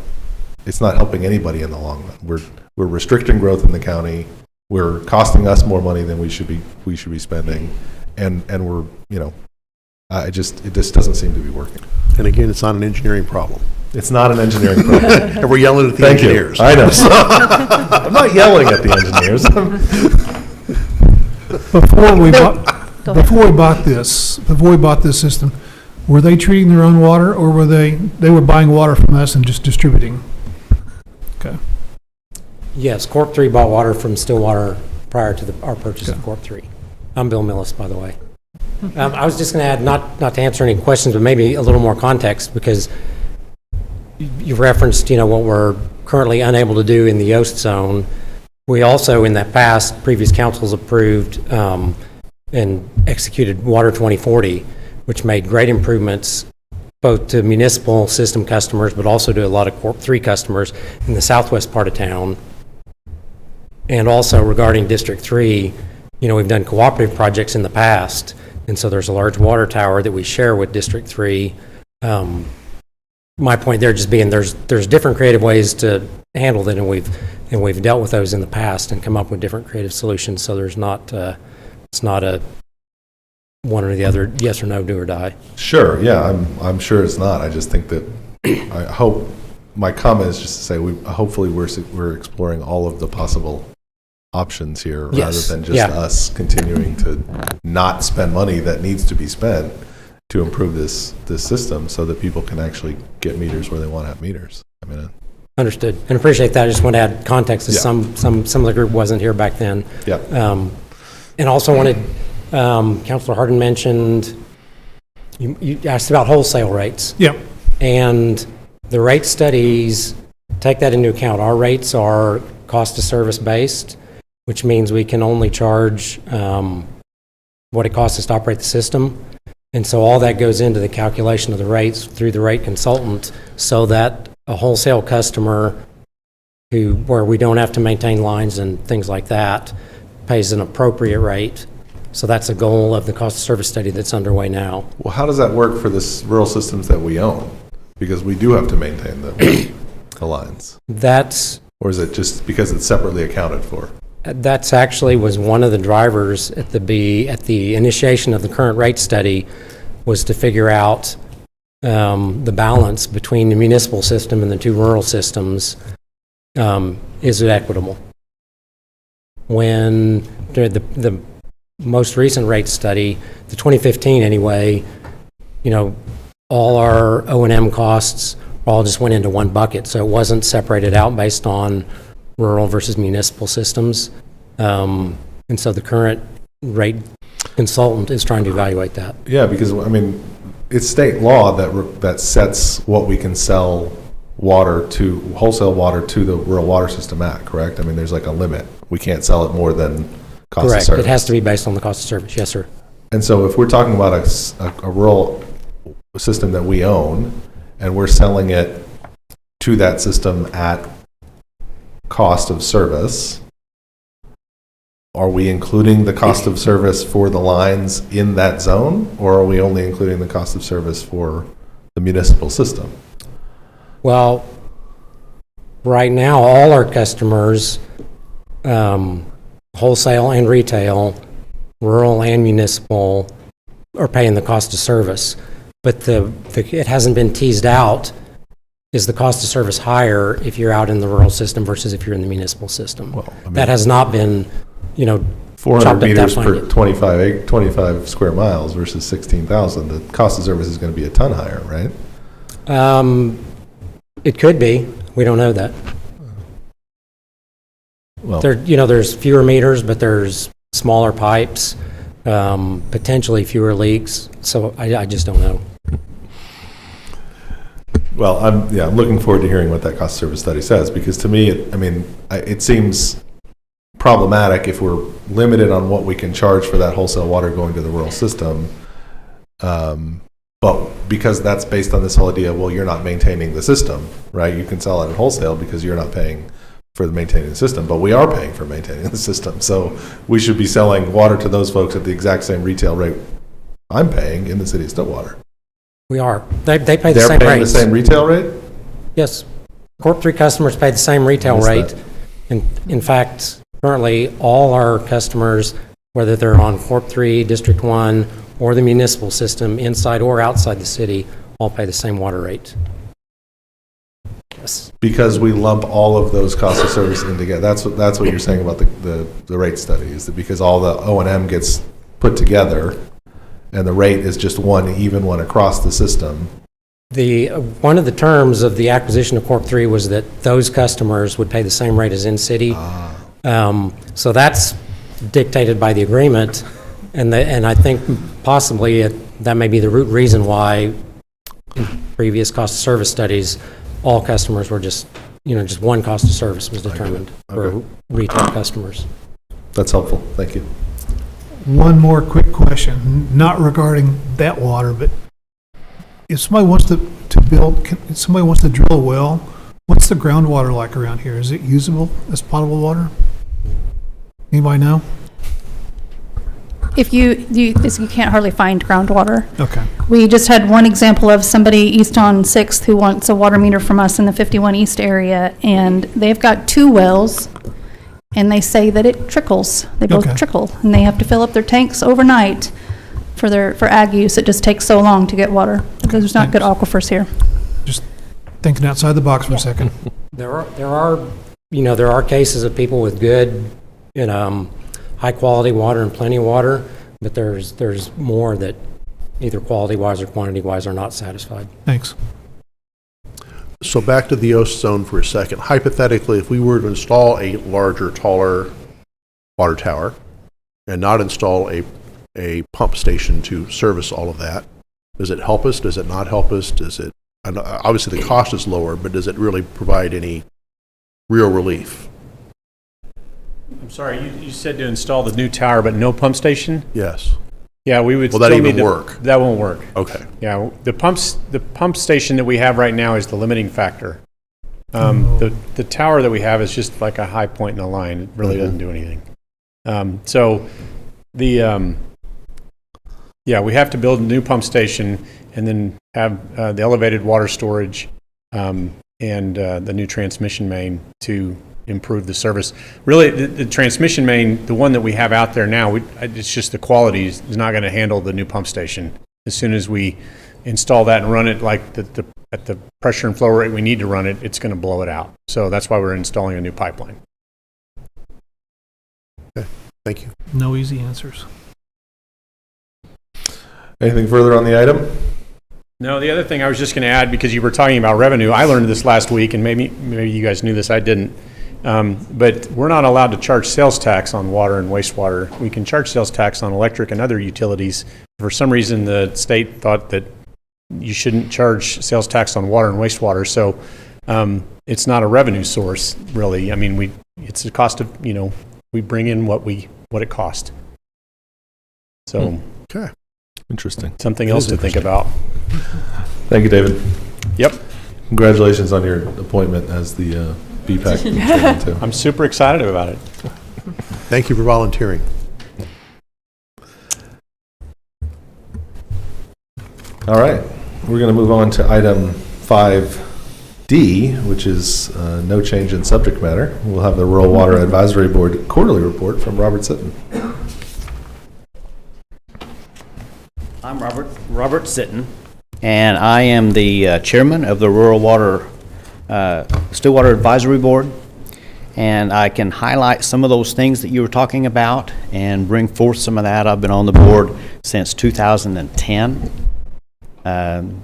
helping anybody in the long run. We're restricting growth in the county. We're costing us more money than we should be spending, and we're, you know, it just doesn't seem to be working. And again, it's not an engineering problem. It's not an engineering problem. And we're yelling at the Thank engineers. You. I know. I'm not yelling at the engineers. Before we bought this system, were they treating their own water, or were they were buying water from us and just distributing? Okay. Yes, Corp 3 bought water from Stillwater prior to our purchase of Corp 3. I'm Bill Millis, by the way. I was just going to add, not to answer any questions, but maybe a little more context, because you referenced, you know, what we're currently unable to do in the Yoast zone. We also, in that past, previous councils approved and executed Water 2040, which made great improvements both to municipal system customers, but also to a lot of Corp 3 customers in the southwest part of town. And also regarding District 3, you know, we've done cooperative projects in the past, and so there's a large water tower that we share with District 3. My point there just being there's different creative ways to handle it, and we've dealt with those in the past and come up with different creative solutions. So there's not it's not a one or the other, yes or no, do or die. Sure, yeah, I'm sure it's not. I just think that I hope my comment is just to say hopefully we're exploring all of the possible options here, rather than just us continuing to not spend money that needs to be spent to improve this system so that people can actually get meters where they want to have meters. I mean, understood, and appreciate that. I just want to add context, as some of the group wasn't here back then. Yeah. And also wanted, Councilor Hardin mentioned, you asked about wholesale rates. Yep. And the rate studies take that into account. Our rates are cost of service based, which means we can only charge what it costs us to operate the system. And so all that goes into the calculation of the rates through the rate consultant, so that a wholesale customer where we don't have to maintain lines and things like that pays an appropriate rate. So that's a goal of the cost of service study that's underway now. well, how does that work for the rural systems that we own? Because we do have to maintain the lines. Or is it just because it's separately accounted for? That's actually was one of the drivers at the initiation of the current rate study, was to figure out the balance between the municipal system and the two rural systems. Is it equitable? When the most recent rate study, the 2015 anyway, you know, all our O&M costs all just went into one bucket, so it wasn't separated out based on rural versus municipal systems. And so the current rate consultant is trying to evaluate that. Yeah, because, I mean, it's state law that sets what we can sell wholesale water to the rural water system at, correct? I mean, there's like a limit. We can't sell it more than cost of service. Correct. It has to be based on the cost of service. Yes, sir. And so if we're talking about a rural system that we own, and we're selling it to that system at cost of service, are we including the cost of service for the lines in that zone, or are we only including the cost of service for the municipal system? Well, right now, all our customers, wholesale and retail, rural and municipal, are paying the cost of service. But it hasn't been teased out. Is the cost of service higher if you're out in the rural system versus if you're in the municipal system? Well, I mean, that has not been, 400 chopped up that meters fine. per 25 square miles versus 16,000, the cost of service is going to be a ton higher, right? It could be. We don't know that. Well, There's fewer meters, but there's smaller pipes, potentially fewer leaks. So I just don't know. well, I'm looking forward to hearing what that cost of service study says, because to me, it seems problematic if we're limited on what we can charge for that wholesale water going to the rural system. But because that's based on this whole idea, well, you're not maintaining the system, right? You can sell it at wholesale because you're not paying for maintaining the system, but we are paying for maintaining the system. So we should be selling water to those folks at the exact same retail rate I'm paying in the city of Stillwater. We are. They pay the They're same paying rates. the same retail rate? Yes. Corp 3 customers pay the same retail What's rate. that? And in fact, currently, all our customers, whether they're on Corp 3, District 1, or the municipal system, inside or outside the city, all pay the same water rate. Yes. Because we lump all of those costs of service in together. That's what you're saying about the rate study, is that because all the O&M gets put together and the rate is just one even one across the system. One of the terms of the acquisition of Corp 3 was that those customers would pay the same rate as in-city. So that's dictated by the agreement, and I think possibly that may be the root reason why in previous cost of service studies, all customers were just one cost of service was determined for retail customers. That's helpful. Thank you. One more quick question, not regarding that water, but if somebody wants if somebody wants to drill a well, what's the groundwater like around here? Is it usable as potable water? Anybody know? If you can't hardly find groundwater. Okay. We just had one example of somebody east on 6th who wants a water meter from us in the 51 East area, and they've got 2 wells, and they say that it trickles. They both trickle, and they have to fill up their tanks overnight for ag use. It just takes so long to get water because there's not good aquifers here. Just thinking outside the box for a second. There are cases of people with good, high quality water and plenty of water, but there's more that either quality wise or quantity wise are not satisfied. Thanks. So back to the ozone for a second. Hypothetically, if we were to install a larger, taller water tower and not install a pump station to service all of that, does it help us? Does it not help us? Obviously the cost is lower, but does it really provide any real relief? I'm sorry, you said to install the new tower, but no pump station? Yes. Yeah, we would Will that still even need to- work? That won't work. Okay. Yeah, the pump station that we have right now is the limiting factor. The tower that we have is just like a high point in the line. It really doesn't do anything. We have to build a new pump station and then have the elevated water storage and the new transmission main to improve the service. Really, the transmission main, the one that we have out there now, it's just the quality is not going to handle the new pump station. As soon as we install that and run it like at the pressure and flow rate we need to run it, it's going to blow it out. So that's why we're installing a new pipeline. Okay, thank you. No easy answers. Anything further on the item? No, the other thing I was just going to add, because you were talking about revenue, I learned this last week, and maybe you guys knew this, I didn't. But we're not allowed to charge sales tax on water and wastewater. We can charge sales tax on electric and other utilities. For some reason, the state thought that you shouldn't charge sales tax on water and wastewater. So it's not a revenue source, really. I mean, it's the cost of, we bring in what it cost. So okay, interesting. Something else to think about. Thank you, David. Yep. Congratulations on your appointment as the BPAC chairman, too. I'm super excited about it. Thank you for volunteering. All right, we're going to move on to item 5D, which is no change in subject matter. We'll have the Rural Water Advisory Board quarterly report from Robert Sitton. I'm Robert Sitton, and I am the chairman of the Rural Water Stillwater Advisory Board. and I can highlight some of those things that you were talking about and bring forth some of that. I've been on the board since 2010.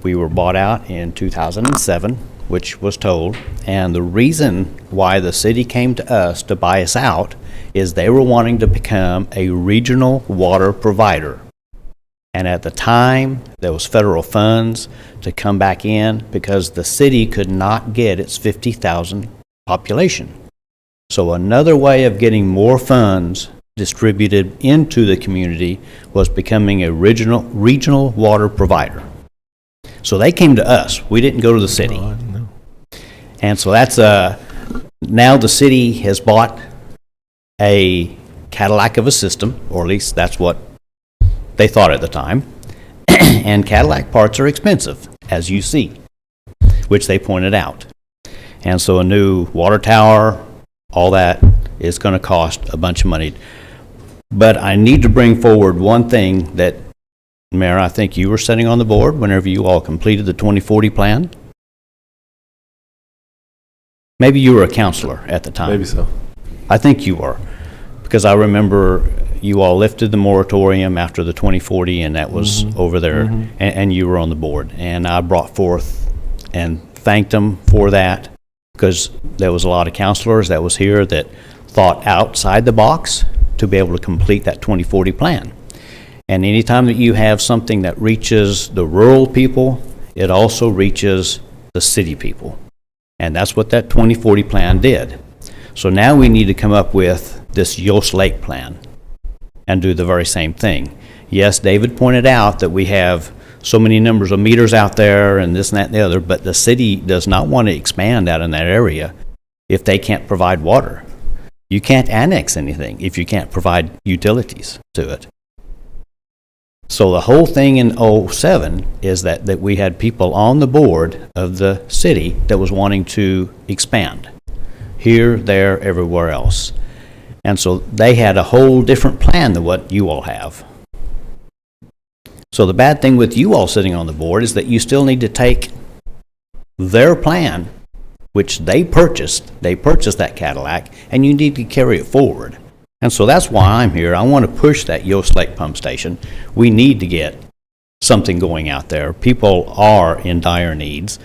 We were bought out in 2007, which was told, and the reason why the city came to us to buy us out is they were wanting to become a regional water provider. And at the time, there was federal funds to come back in because the city could not get its 50,000 population. So another way of getting more funds distributed into the community was becoming a regional water provider. So they came to us. We didn't go to the city. And so that's now the city has bought a Cadillac of a system, or at least that's what they thought at the time. And Cadillac parts are expensive, as you see, which they pointed out. And so a new water tower, all that is going to cost a bunch of money. But I need to bring forward one thing that, Mayor, I think you were sitting on the board whenever you all completed the 2040 plan. Maybe you were a counselor at the time. Maybe so. I think you were, because I remember you all lifted the moratorium after the 2040, and that was over there, and you were on the board. And I brought forth and thanked them for that, because there was a lot of counselors that was here that thought outside the box to be able to complete that 2040 plan. And anytime that you have something that reaches the rural people, it also reaches the city people. And that's what that 2040 plan did. So now we need to come up with this Yost Lake plan and do the very same thing. Yes, David pointed out that we have so many numbers of meters out there and this and that and the other, but the city does not want to expand out in that area if they can't provide water. You can't annex anything if you can't provide utilities to it. So the whole thing in 07 is that we had people on the board of the city that was wanting to expand here, there, everywhere else. And so they had a whole different plan than what you all have. So the bad thing with you all sitting on the board is that you still need to take their plan, which they purchased that Cadillac, and you need to carry it forward. And so that's why I'm here. I want to push that Yost Lake pump station. We need to get something going out there. People are in dire needs.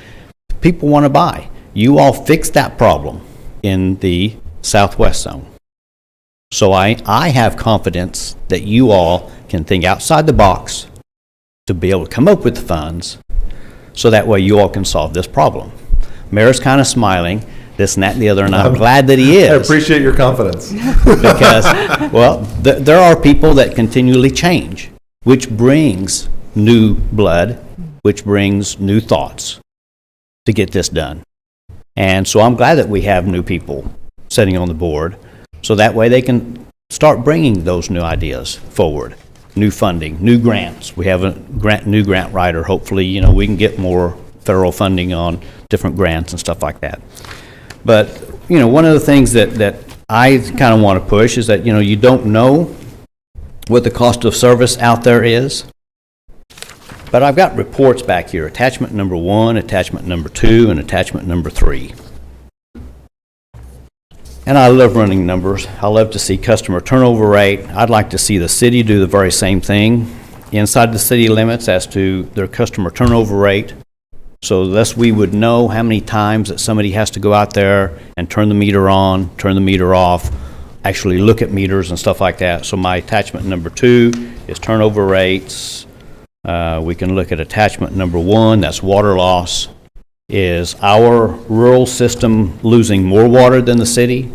People want to buy. You all fixed that problem in the southwest zone. So I have confidence that you all can think outside the box to be able to come up with the funds so that way you all can solve this problem. Mayor's kind of smiling, this and that and the other, and I'm glad that he is. I appreciate your confidence. Because, well, there are people that continually change, which brings new blood, which brings new thoughts to get this done. And so I'm glad that we have new people sitting on the board, so that way they can start bringing those new ideas forward, new funding, new grants. We have a new grant writer. Hopefully, we can get more federal funding on different grants and stuff like that. But, one of the things that I kind of want to push is that, you don't know what the cost of service out there is. But I've got reports back here, attachment number 1, attachment number 2, and attachment number 3. And I love running numbers. I love to see customer turnover rate. I'd like to see the city do the very same thing inside the city limits as to their customer turnover rate. So thus we would know how many times that somebody has to go out there and turn the meter on, turn the meter off, actually look at meters and stuff like that. So my attachment number 2 is turnover rates. We can look at attachment number 1, that's water loss. Is our rural system losing more water than the city?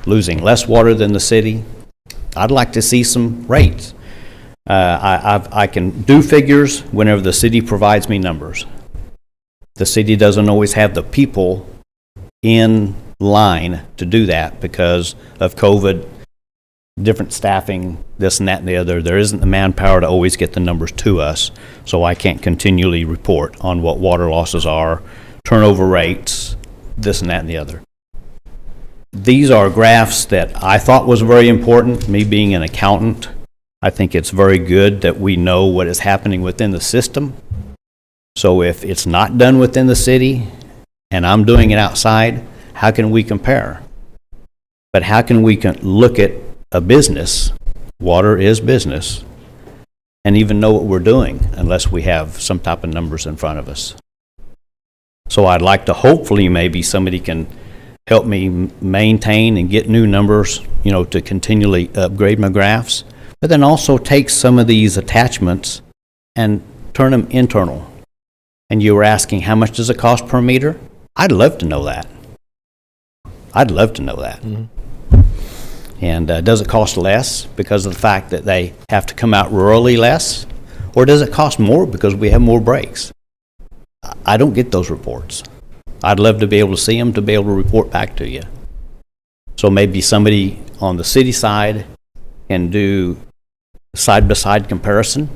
Losing less water than the city? I'd like to see some rates. I can do figures whenever the city provides me numbers. The city doesn't always have the people in line to do that because of COVID, different staffing, this and that and the other. There isn't the manpower to always get the numbers to us, so I can't continually report on what water losses are, turnover rates, this and that and the other. These are graphs that I thought was very important. Me being an accountant, I think it's very good that we know what is happening within the system. So if it's not done within the city and I'm doing it outside, how can we compare? But how can we look at a business, water is business, and even know what we're doing unless we have some type of numbers in front of us? So I'd like to, hopefully maybe somebody can help me maintain and get new numbers, to continually upgrade my graphs, but then also take some of these attachments and turn them internal. And you were asking, how much does it cost per meter? I'd love to know that. Mm-hmm. And does it cost less because of the fact that they have to come out rurally less? Or does it cost more because we have more breaks? I don't get those reports. I'd love to be able to see them, to be able to report back to you. So maybe somebody on the city side can do side-by-side comparison,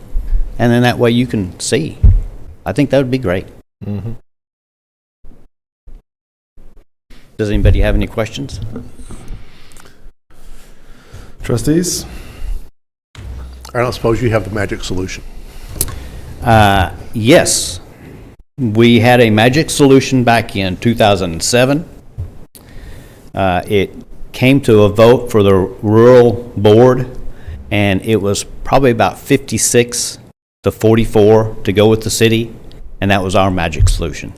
and then that way you can see. I think that would be great. Mm-hmm. Does anybody have any questions? Trustees? I don't suppose you have the magic solution. Yes. We had a magic solution back in 2007. It came to a vote for the rural board, and it was probably about 56 to 44 to go with the city, and that was our magic solution.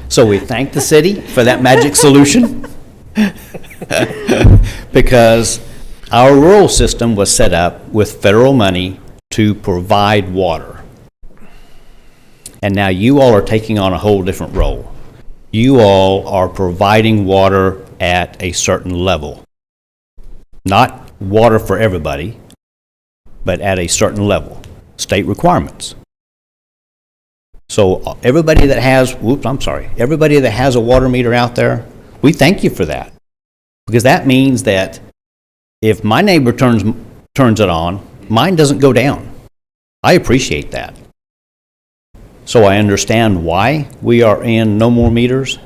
So we thank the city for that magic solution because our rural system was set up with federal money to provide water. And now you all are taking on a whole different role. You all are providing water at a certain level. Not water for everybody, but at a certain level. State requirements. So everybody that has, everybody that has a water meter out there, we thank you for that. Because that means that if my neighbor turns it on, mine doesn't go down. I appreciate that. So I understand why we are in no more meters,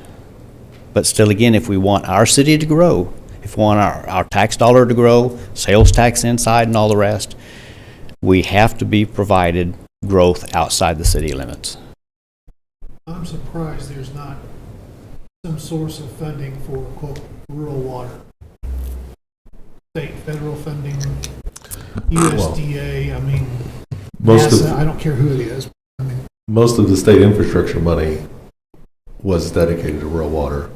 but still again, if we want our city to grow, if we want our tax dollar to grow, sales tax inside and all the rest, we have to be provided growth outside the city limits. I'm surprised there's not some source of funding for, quote, rural water. State, federal funding, USDA, I mean, NASA, I don't care who it is. Most of the state infrastructure money was dedicated to rural water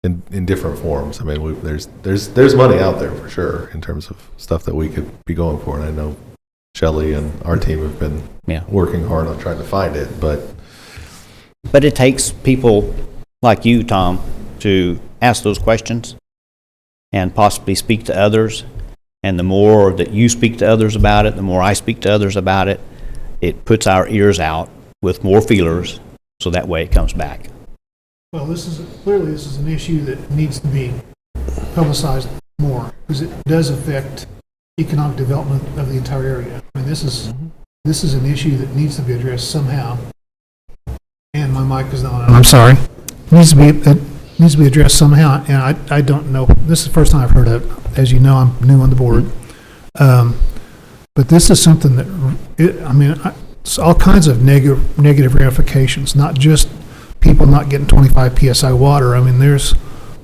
in different forms. I mean, there's money out there for sure in terms of stuff that we could be going for, and I know Shelley and our team have been working hard on trying to find it, but it takes people like you, Tom, to ask those questions and possibly speak to others. And the more that you speak to others about it, the more I speak to others about it, it puts our ears out with more feelers, so that way it comes back. Well, this is an issue that needs to be publicized more, because it does affect economic development of the entire area. I mean, this is an issue that needs to be addressed somehow. And my mic is not on. I'm sorry. It needs to be addressed somehow, and I don't know. This is the first time I've heard of it. As you know, I'm new on the board. But this is something that, it's all kinds of negative ramifications, not just people not getting 25 PSI water. I mean, there's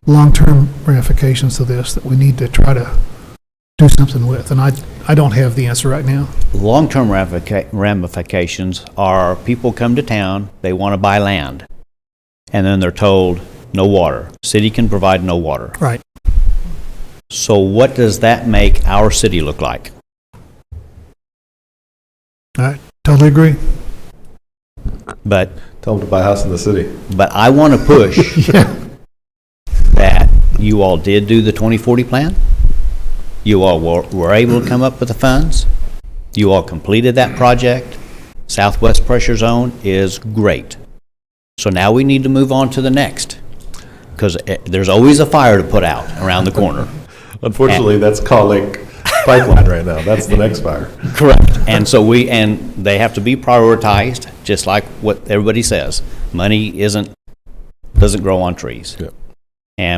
long-term ramifications to this that we need to try to do something with, and I don't have the answer right now. Long-term ramifications are people come to town, they want to buy land, and then they're told no water. City can provide no water. Right. So what does that make our city look like? I totally agree. But tell them to buy a house in the city. But I want to push that you all did do the 2040 plan. You all were able to come up with the funds. You all completed that project. Southwest Pressure Zone is great. So now we need to move on to the next, because there's always a fire to put out around the corner. Unfortunately, that's Call Lake Pipeline right now. That's the next fire. Correct. And so they have to be prioritized, just like what everybody says. Money doesn't grow on trees. Yep.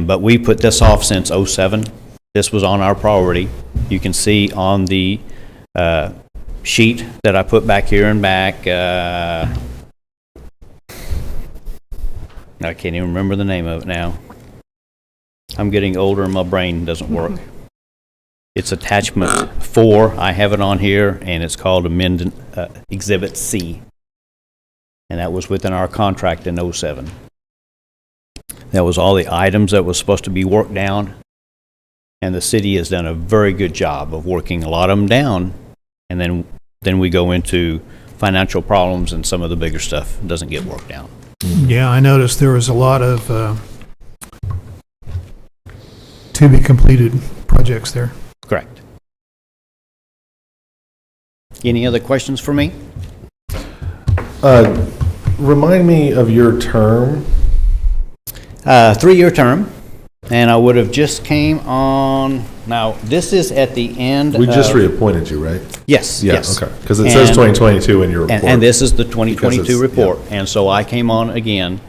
But we put this off since 2007. This was on our priority. You can see on the sheet that I put back here and back. I can't even remember the name of it now. I'm getting older and my brain doesn't work. It's attachment 4. I have it on here, and it's called Exhibit C. And that was within our contract in '07. That was all the items that was supposed to be worked down. And the city has done a very good job of working a lot of them down. And then we go into financial problems, and some of the bigger stuff doesn't get worked down. Yeah, I noticed there was a lot of to be completed projects there. Correct. Any other questions for me? Remind me of your term. 3-year term, and I would have just came on. Now, this is at the end. We just reappointed you, right? Yes. Yeah, yes. okay. Because it says 2022 in your report. And this is the 2022 report. Yeah. And so I came on again.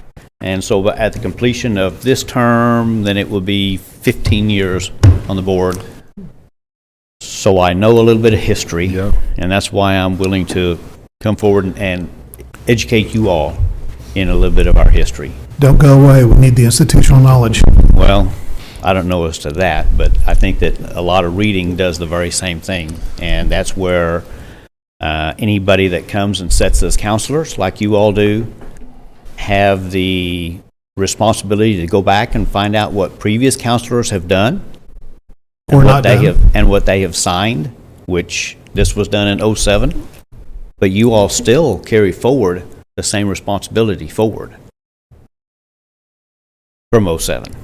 And so at the completion of this term, then it will be 15 years on the board. So I know a little bit of history. Yeah. And that's why I'm willing to come forward and educate you all in a little bit of our history. Don't go away. We need the institutional knowledge. Well, I don't know as to that, but I think that a lot of reading does the very same thing. And that's where anybody that comes and sits as counselors, like you all do, have the responsibility to go back and find out what previous counselors have done. Or not done. And what they have signed, which this was done in '07. But you all still carry forward the same responsibility forward from '07.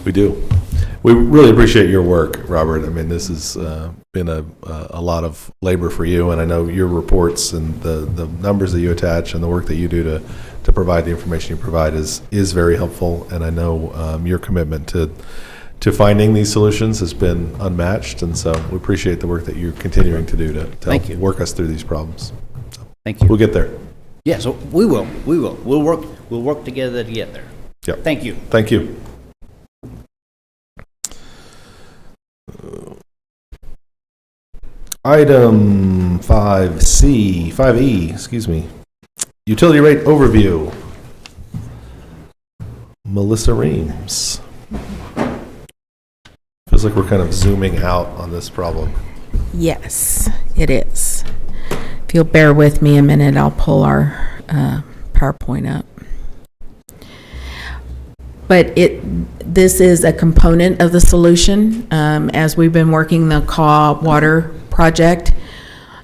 We do. We really appreciate your work, Robert. I mean, this has been a lot of labor for you, and I know your reports and the numbers that you attach and the work that you do to provide the information you provide is very helpful, and I know your commitment to finding these solutions has been unmatched, and so we appreciate the work that you're continuing to do to help work us through these problems. So, thank you. We'll get there. Yeah, so we will. We'll work together to get there. Yep. Thank you. Thank you. Item 5E, excuse me. Utility rate overview. Melissa Reams. Feels like we're kind of zooming out on this problem. Yes, it is. If you'll bear with me a minute, I'll pull our PowerPoint up. But this is a component of the solution. As we've been working the CAW water project,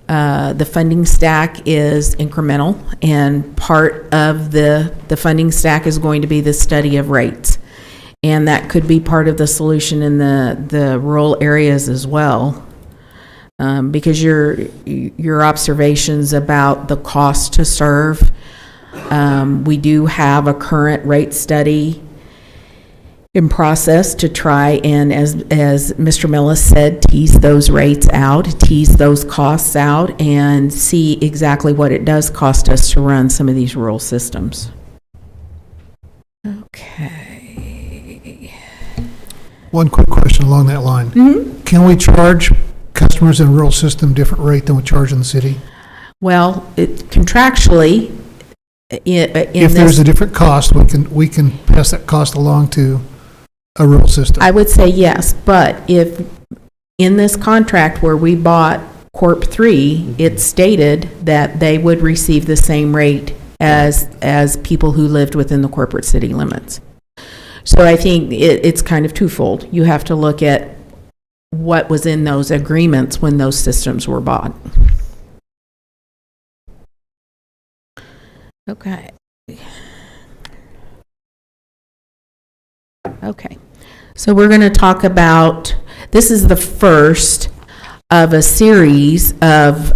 the funding stack is incremental, and part of the funding stack is going to be the study of rates. And that could be part of the solution in the rural areas as well. Because your observations about the cost to serve, we do have a current rate study in process to try and, as Mr. Millis said, tease those rates out, tease those costs out, and see exactly what it does cost us to run some of these rural systems. Okay. One quick question along that line. Mm-hmm. Can we charge customers in a rural system different rate than we charge in the city? Well, contractually, if there's a different cost, we can pass that cost along to a rural system. I would say yes, but if in this contract where we bought Corp 3, it stated that they would receive the same rate as people who lived within the corporate city limits. So I think it's kind of twofold. You have to look at what was in those agreements when those systems were bought. Okay. Okay. So we're going to talk about, this is the first of a series of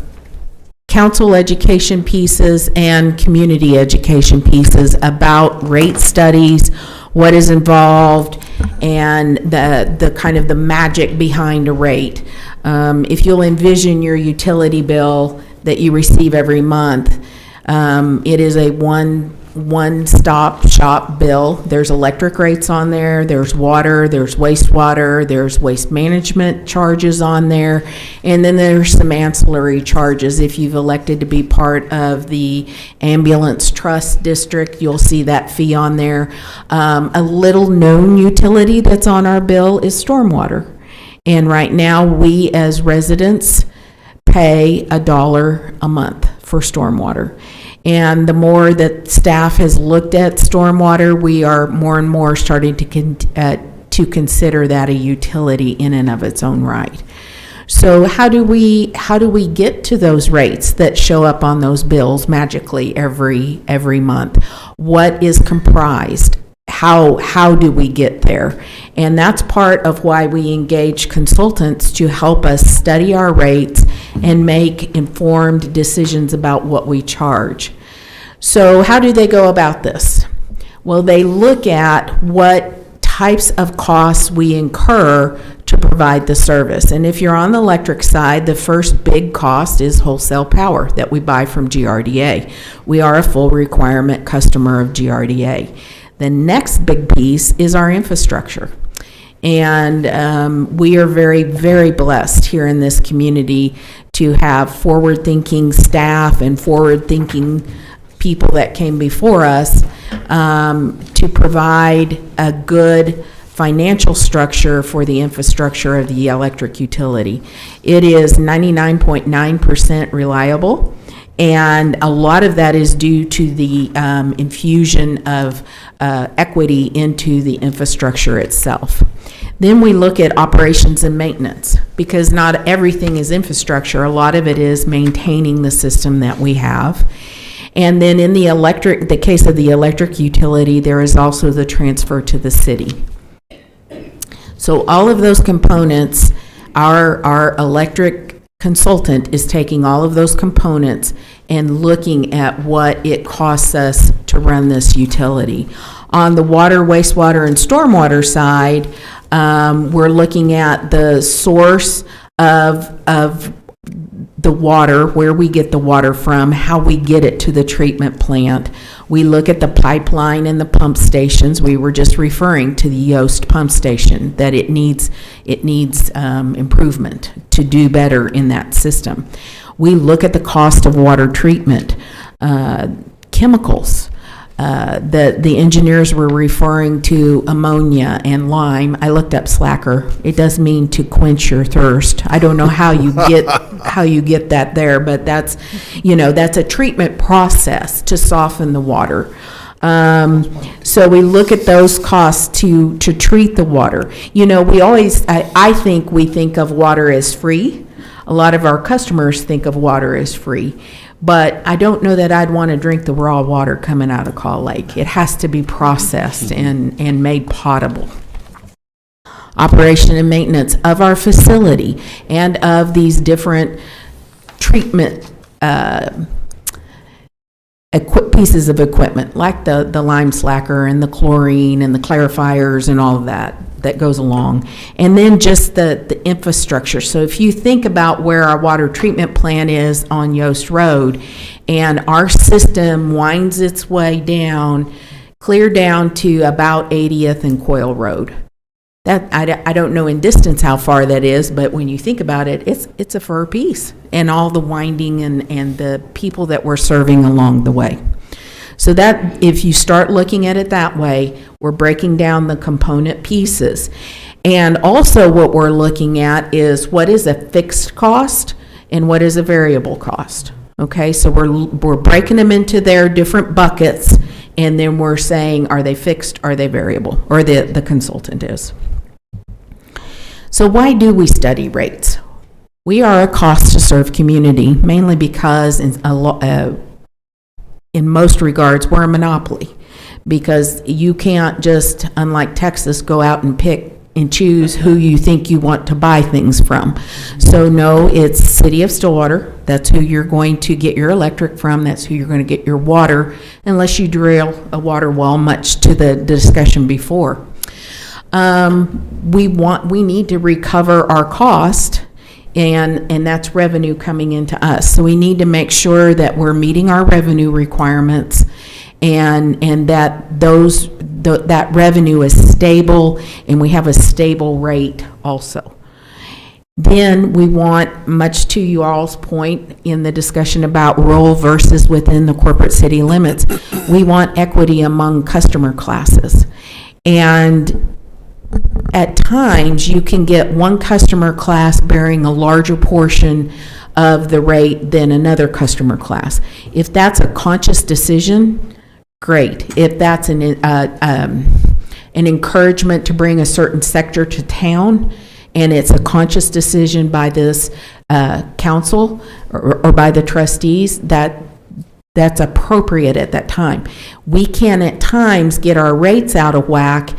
council education pieces and community education pieces about rate studies, what is involved, and the kind of the magic behind a rate. If you'll envision your utility bill that you receive every month, it is a one one-stop shop bill. There's electric rates on there, there's water, there's wastewater, there's waste management charges on there, and then there's some ancillary charges. If you've elected to be part of the ambulance trust district, you'll see that fee on there. A little known utility that's on our bill is stormwater. And right now, we as residents pay $1 a month for stormwater. And the more that staff has looked at stormwater, we are more and more starting to consider that a utility in and of its own right. So how do we get to those rates that show up on those bills magically every month? What is comprised? How do we get there? And that's part of why we engage consultants to help us study our rates and make informed decisions about what we charge. So how do they go about this? Well, they look at what types of costs we incur to provide the service. And if you're on the electric side, the first big cost is wholesale power that we buy from GRDA. We are a full requirement customer of GRDA. The next big piece is our infrastructure. And we are very, very blessed here in this community to have forward-thinking staff and forward-thinking people that came before us to provide a good financial structure for the infrastructure of the electric utility. It is 99.9% reliable. And a lot of that is due to the infusion of equity into the infrastructure itself. Then we look at operations and maintenance, because not everything is infrastructure. A lot of it is maintaining the system that we have. And then in the case of the electric utility, there is also the transfer to the city. So all of those components, our electric consultant is taking all of those components and looking at what it costs us to run this utility. On the water, wastewater, and stormwater side, we're looking at the source of the water, where we get the water from, how we get it to the treatment plant. We look at the pipeline and the pump stations. We were just referring to the Yost pump station, that it needs improvement to do better in that system. We look at the cost of water treatment, chemicals. The engineers were referring to ammonia and lime. I looked up slacker. It does mean to quench your thirst. I don't know how you get that there, but that's a treatment process to soften the water. So we look at those costs to treat the water. I think we think of water as free. A lot of our customers think of water as free. But I don't know that I'd want to drink the raw water coming out of Call Lake. It has to be processed and made potable. Operation and maintenance of our facility and of these different treatment pieces of equipment, like the lime slacker and the chlorine and the clarifiers and all of that goes along. And then just the infrastructure. So if you think about where our water treatment plant is on Yost Road, and our system winds its way down, clear down to about 80th and Coyle Road. That I don't know in distance how far that is, but when you think about it, it's a fur piece, and all the winding and the people that we're serving along the way. So that, if you start looking at it that way, we're breaking down the component pieces. And also what we're looking at is what is a fixed cost and what is a variable cost. Okay, so we're breaking them into their different buckets, and then we're saying, are they fixed, are they variable, or the consultant is. So why do we study rates? We are a cost to serve community, mainly because in most regards, we're a monopoly, because you can't just, unlike Texas, go out and pick and choose who you think you want to buy things from. So no, it's City of Stillwater. That's who you're going to get your electric from. That's who you're going to get your water, unless you drill a water well, much to the discussion before. We need to recover our cost, and that's revenue coming into us. So we need to make sure that we're meeting our revenue requirements and that that revenue is stable, and we have a stable rate also. Then we want, much to you all's point in the discussion about rural versus within the corporate city limits, we want equity among customer classes. And at times, you can get one customer class bearing a larger portion of the rate than another customer class. If that's a conscious decision, great. If that's an encouragement to bring a certain sector to town, and it's a conscious decision by this council or by the trustees, that's appropriate at that time. We can at times get our rates out of whack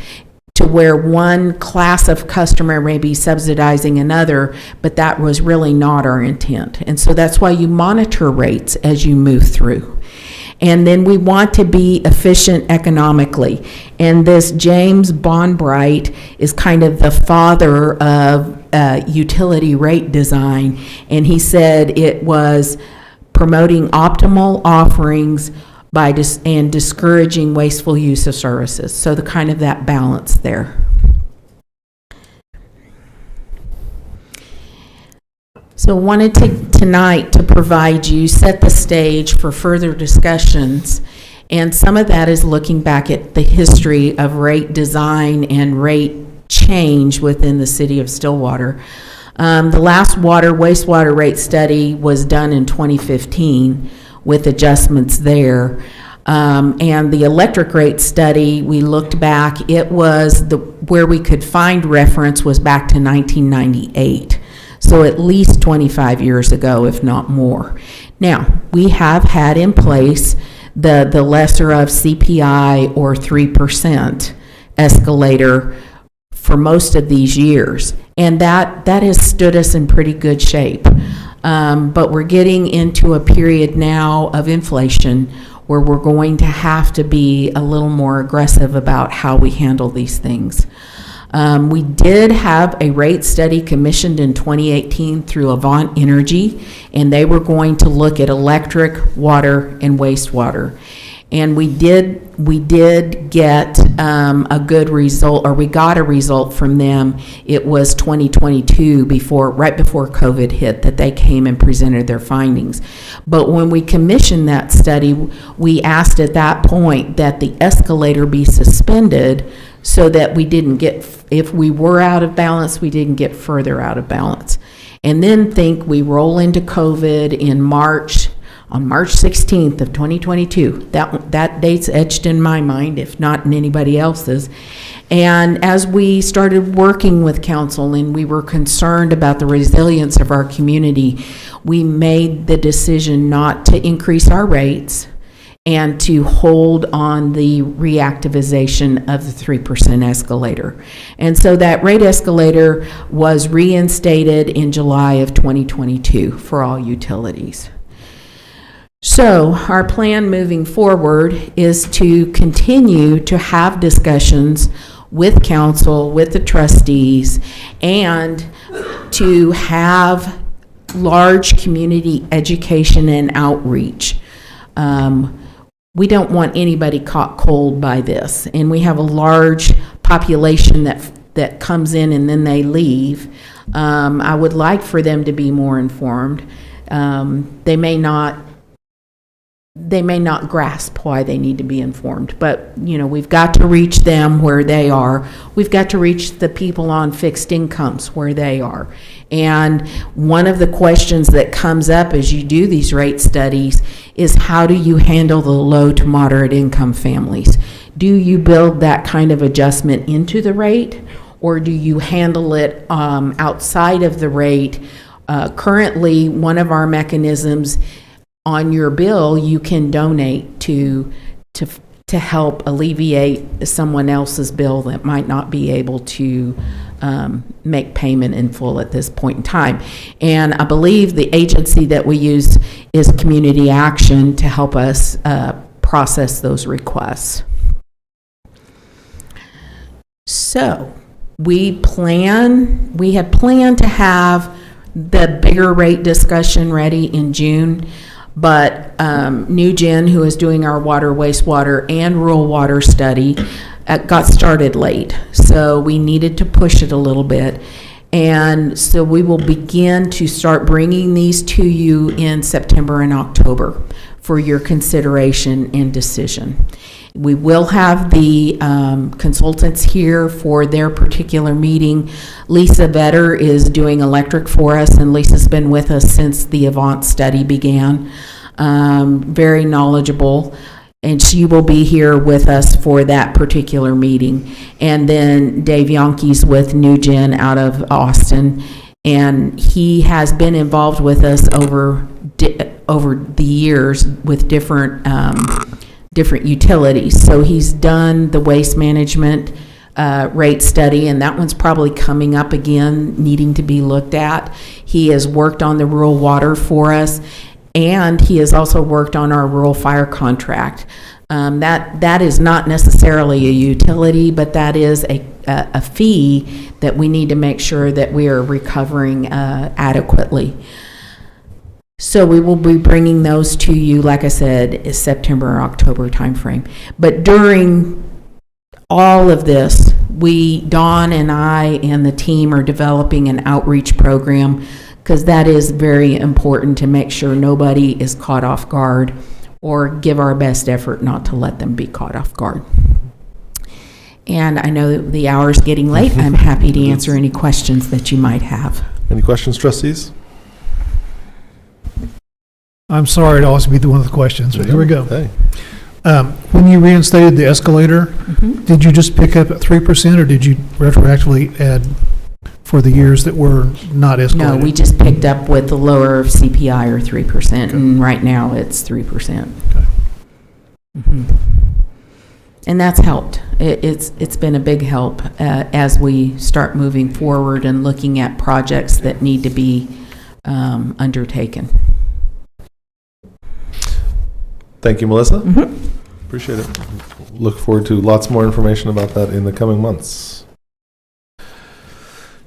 to where one class of customer may be subsidizing another, but that was really not our intent. And so that's why you monitor rates as you move through. And then we want to be efficient economically. And this James Bonbright is kind of the father of utility rate design. And he said it was promoting optimal offerings and discouraging wasteful use of services. So the kind of that balance there. So wanted tonight to provide you, set the stage for further discussions, and some of that is looking back at the history of rate design and rate change within the city of Stillwater. The last wastewater rate study was done in 2015 with adjustments there. And the electric rate study, we looked back, it was where we could find reference was back to 1998. So at least 25 years ago, if not more. Now, we have had in place the lesser of CPI or 3% escalator for most of these years. And that has stood us in pretty good shape. But we're getting into a period now of inflation where we're going to have to be a little more aggressive about how we handle these things. We did have a rate study commissioned in 2018 through Avant Energy, and they were going to look at electric, water, and wastewater. And we did get a good result, or we got a result from them. It was 2022, right before COVID hit, that they came and presented their findings. But when we commissioned that study, we asked at that point that the escalator be suspended so that we didn't get, if we were out of balance, we didn't get further out of balance. And then we roll into COVID in March, on March 16th of 2022. That date's etched in my mind, if not in anybody else's. And as we started working with council and we were concerned about the resilience of our community, we made the decision not to increase our rates and to hold on the reactivization of the 3% escalator. And so that rate escalator was reinstated in July of 2022 for all utilities. So our plan moving forward is to continue to have discussions with council, with the trustees, and to have large community education and outreach. We don't want anybody caught cold by this, and we have a large population that comes in and then they leave. I would like for them to be more informed. They may not grasp why they need to be informed, but we've got to reach them where they are. We've got to reach the people on fixed incomes where they are. And one of the questions that comes up as you do these rate studies is, how do you handle the low to moderate income families? Do you build that kind of adjustment into the rate, or do you handle it outside of the rate? Currently, one of our mechanisms, on your bill, you can donate to help alleviate someone else's bill that might not be able to make payment in full at this point in time. And I believe the agency that we use is Community Action to help us process those requests. So we had planned to have the bigger rate discussion ready in June. But NewGen, who is doing our water, wastewater, and rural water study, got started late. So we needed to push it a little bit. And so we will begin to start bringing these to you in September and October for your consideration and decision. We will have the consultants here for their particular meeting. Lisa Vetter is doing electric for us, and Lisa's been with us since the Avant study began. Very knowledgeable, and she will be here with us for that particular meeting. And then Dave Yonkey's with NewGen out of Austin, and he has been involved with us over the years with different utilities. So he's done the waste management rate study, and that one's probably coming up again, needing to be looked at. He has worked on the rural water for us, and he has also worked on our rural fire contract. That is not necessarily a utility, but that is a fee that we need to make sure that we are recovering adequately. So we will be bringing those to you, like I said, is September or October timeframe. But during all of this, Dawn and I and the team are developing an outreach program, because that is very important to make sure nobody is caught off guard, or give our best effort not to let them be caught off guard. And I know that the hour's getting late. I'm happy to answer any questions that you might have. Any questions, trustees? I'm sorry to always be the one with the questions, but here we go. Hey. When you reinstated the escalator, did you just pick up at 3%, or did you retroactively add for the years that were not escalated? No, we just picked up with the lower CPI, or 3%, and right now it's 3%. Okay. And that's helped. It's been a big help as we start moving forward and looking at projects that need to be undertaken. Thank you, Melissa. Appreciate it. Look forward to lots more information about that in the coming months.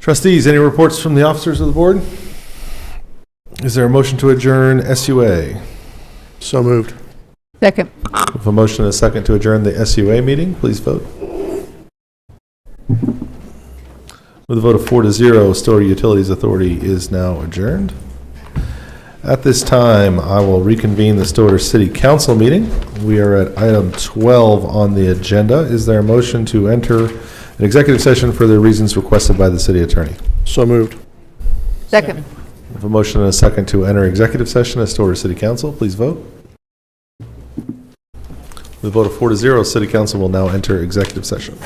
Trustees, any reports from the officers of the board? Is there a motion to adjourn SUA? So moved. Second. With a motion and a second to adjourn the SUA meeting, please vote. With a vote of 4-0, Stillwater Utilities Authority is now adjourned. At this time, I will reconvene the Stillwater City Council meeting. We are at item 12 on the agenda. Is there a motion to enter an executive session for the reasons requested by the city attorney? So moved. Second. With a motion and a second to enter executive session as Stillwater City Council, please vote. With a vote of 4-0, City Council will now enter executive session.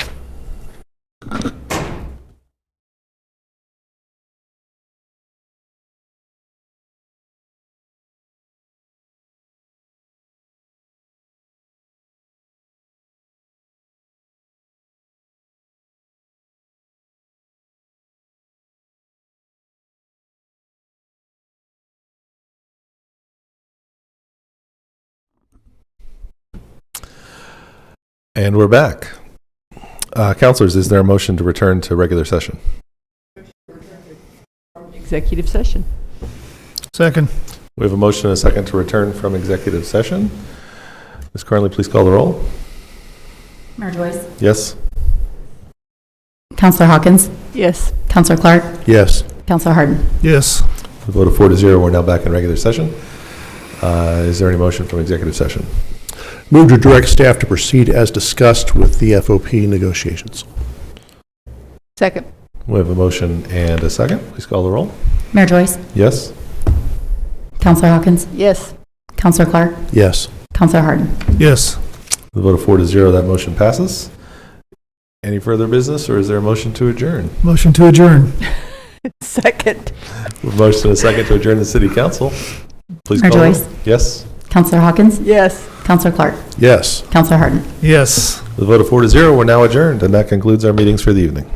And we're back. Councilors, is there a motion to return to regular session? Executive session. Second. We have a motion and a second to return from executive session. Ms. Carnley, please call the roll. Mayor Joyce? Yes? Counselor Hawkins? Yes. Counselor Clark? Yes. Counselor Harden? Yes. With a vote of 4-0, we're now back in regular session. Is there any motion from executive session? Move to direct staff to proceed as discussed with the FOP negotiations. Second. We have a motion and a second. Please call the roll. Mayor Joyce? Yes? Counselor Hawkins? Yes. Counselor Clark? Yes. Counselor Harden? Yes. With a vote of 4-0, that motion passes. Any further business, or is there a motion to adjourn? Motion to adjourn. Second. With a motion and a second to adjourn the city council. Please Mayor call the roll. Joyce? Yes? Counselor Hawkins? Yes. Counselor Clark? Yes. Counselor Harden? Yes. With a vote of 4-0, we're now adjourned, and that concludes our meetings for the evening.